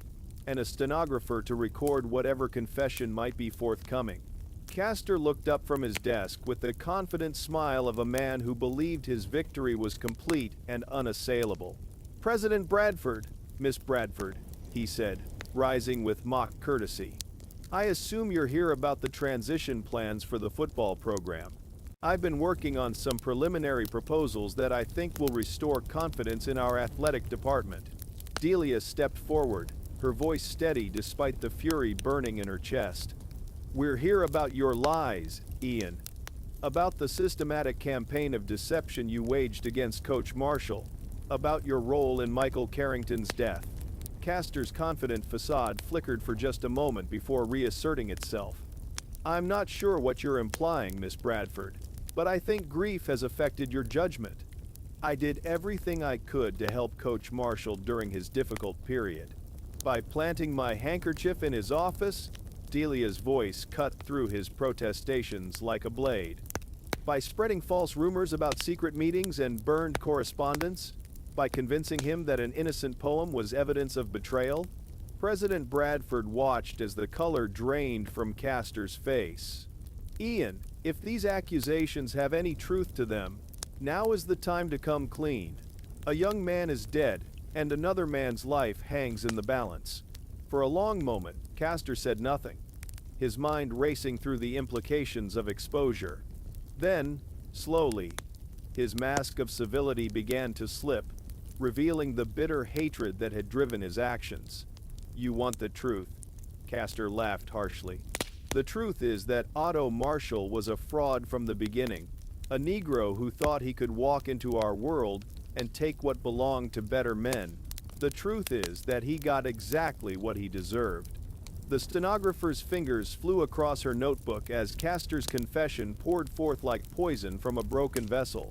and a stenographer to record whatever confession might be forthcoming. Castor looked up from his desk with the confident smile of a man who believed his victory was complete and unassailable. "President Bradford, Miss Bradford," he said, rising with mock courtesy. "I assume you're here about the transition plans for the football program. I've been working on some preliminary proposals that I think will restore confidence in our athletic department." Delia stepped forward, her voice steady despite the fury burning in her chest. "We're here about your lies, Ian. About the systematic campaign of deception you waged against Coach Marshall. About your role in Michael Carrington's death." Castor's confident facade flickered for just a moment before reasserting itself. "I'm not sure what you're implying, Miss Bradford, but I think grief has affected your judgment. I did everything I could to help Coach Marshall during his difficult period. By planting my handkerchief in his office," Delia's voice cut through his protestations like a blade. "By spreading false rumors about secret meetings and burned correspondence. By convincing him that an innocent poem was evidence of betrayal." President Bradford watched as the color drained from Castor's face. "Ian, if these accusations have any truth to them, now is the time to come clean. A young man is dead, and another man's life hangs in the balance." For a long moment, Castor said nothing, his mind racing through the implications of exposure. Then, slowly, his mask of civility began to slip, revealing the bitter hatred that had driven his actions. "You want the truth?" Castor laughed harshly. "The truth is that Otto Marshall was a fraud from the beginning, a Negro who thought he could walk into our world and take what belonged to better men. The truth is that he got exactly what he deserved." The stenographer's fingers flew across her notebook as Castor's confession poured forth like poison from a broken vessel.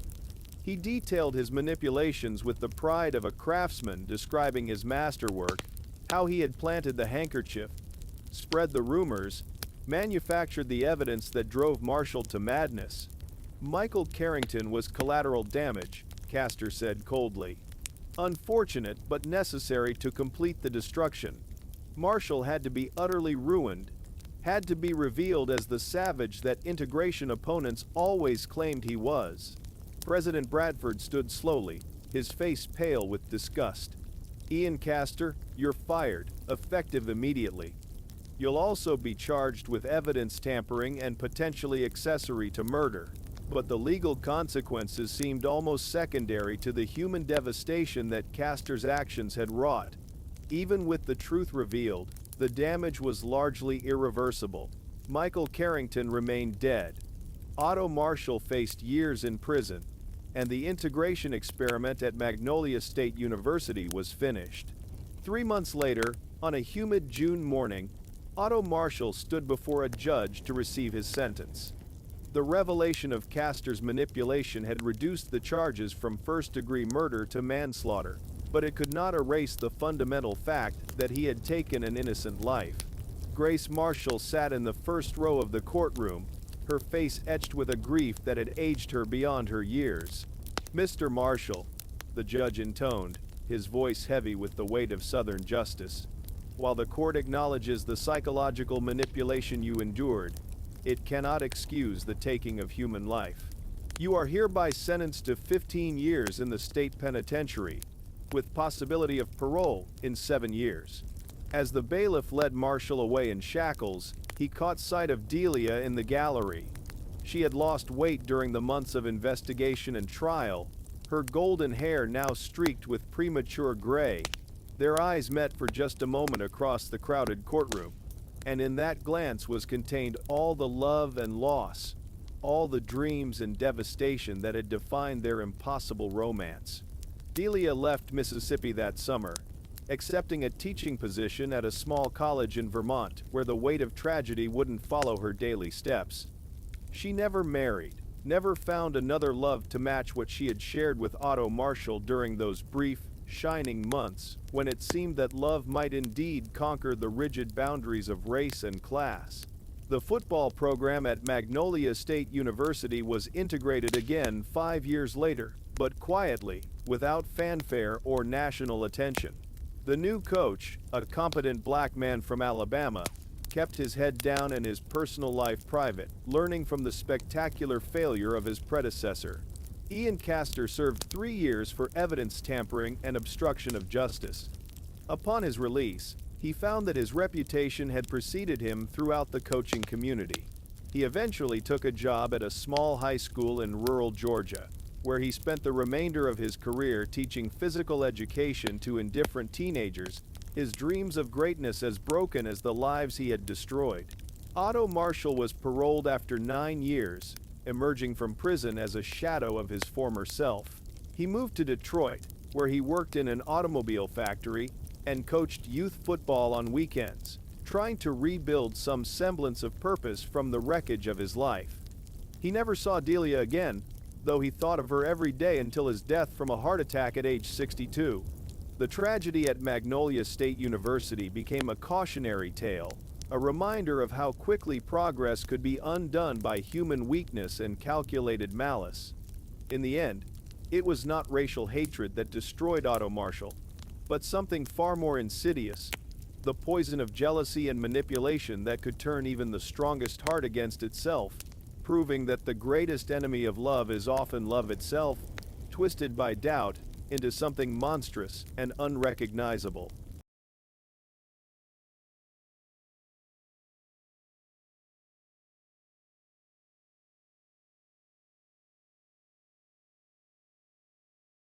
He detailed his manipulations with the pride of a craftsman, describing his masterwork, how he had planted the handkerchief, spread the rumors, manufactured the evidence that drove Marshall to madness. "Michael Carrington was collateral damage," Castor said coldly. "Unfortunate but necessary to complete the destruction. Marshall had to be utterly ruined, had to be revealed as the savage that integration opponents always claimed he was." President Bradford stood slowly, his face pale with disgust. "Ian Castor, you're fired, effective immediately. You'll also be charged with evidence tampering and potentially accessory to murder." But the legal consequences seemed almost secondary to the human devastation that Castor's actions had wrought. Even with the truth revealed, the damage was largely irreversible. Michael Carrington remained dead. Otto Marshall faced years in prison, and the integration experiment at Magnolia State University was finished. 3 months later, on a humid June morning, Otto Marshall stood before a judge to receive his sentence. The revelation of Castor's manipulation had reduced the charges from first-degree murder to manslaughter, but it could not erase the fundamental fact that he had taken an innocent life. Grace Marshall sat in the first row of the courtroom, her face etched with a grief that had aged her beyond her years. "Mr. Marshall," the judge intoned, his voice heavy with the weight of Southern justice, "while the court acknowledges the psychological manipulation you endured, it cannot excuse the taking of human life. You are hereby sentenced to 15 years in the state penitentiary, with possibility of parole in 7 years." As the bailiff led Marshall away in shackles, he caught sight of Delia in the gallery. She had lost weight during the months of investigation and trial, her golden hair now streaked with premature gray. Their eyes met for just a moment across the crowded courtroom, and in that glance was contained all the love and loss, all the dreams and devastation that had defined their impossible romance. Delia left Mississippi that summer, accepting a teaching position at a small college in Vermont where the weight of tragedy wouldn't follow her daily steps. She never married, never found another love to match what she had shared with Otto Marshall during those brief, shining months when it seemed that love might indeed conquer the rigid boundaries of race and class. The football program at Magnolia State University was integrated again 5 years later, but quietly, without fanfare or national attention. The new coach, a competent black man from Alabama, kept his head down and his personal life private, learning from the spectacular failure of his predecessor. Ian Castor served 3 years for evidence tampering and obstruction of justice. Upon his release, he found that his reputation had preceded him throughout the coaching community. He eventually took a job at a small high school in rural Georgia, where he spent the remainder of his career teaching physical education to indifferent teenagers, his dreams of greatness as broken as the lives he had destroyed. Otto Marshall was paroled after 9 years, emerging from prison as a shadow of his former self. He moved to Detroit, where he worked in an automobile factory and coached youth football on weekends, trying to rebuild some semblance of purpose from the wreckage of his life. He never saw Delia again, though he thought of her every day until his death from a heart attack at age 62. The tragedy at Magnolia State University became a cautionary tale, a reminder of how quickly progress could be undone by human weakness and calculated malice. In the end, it was not racial hatred that destroyed Otto Marshall, but something far more insidious, the poison of jealousy and manipulation that could turn even the strongest heart against itself, proving that the greatest enemy of love is often love itself, twisted by doubt into something monstrous and unrecognizable.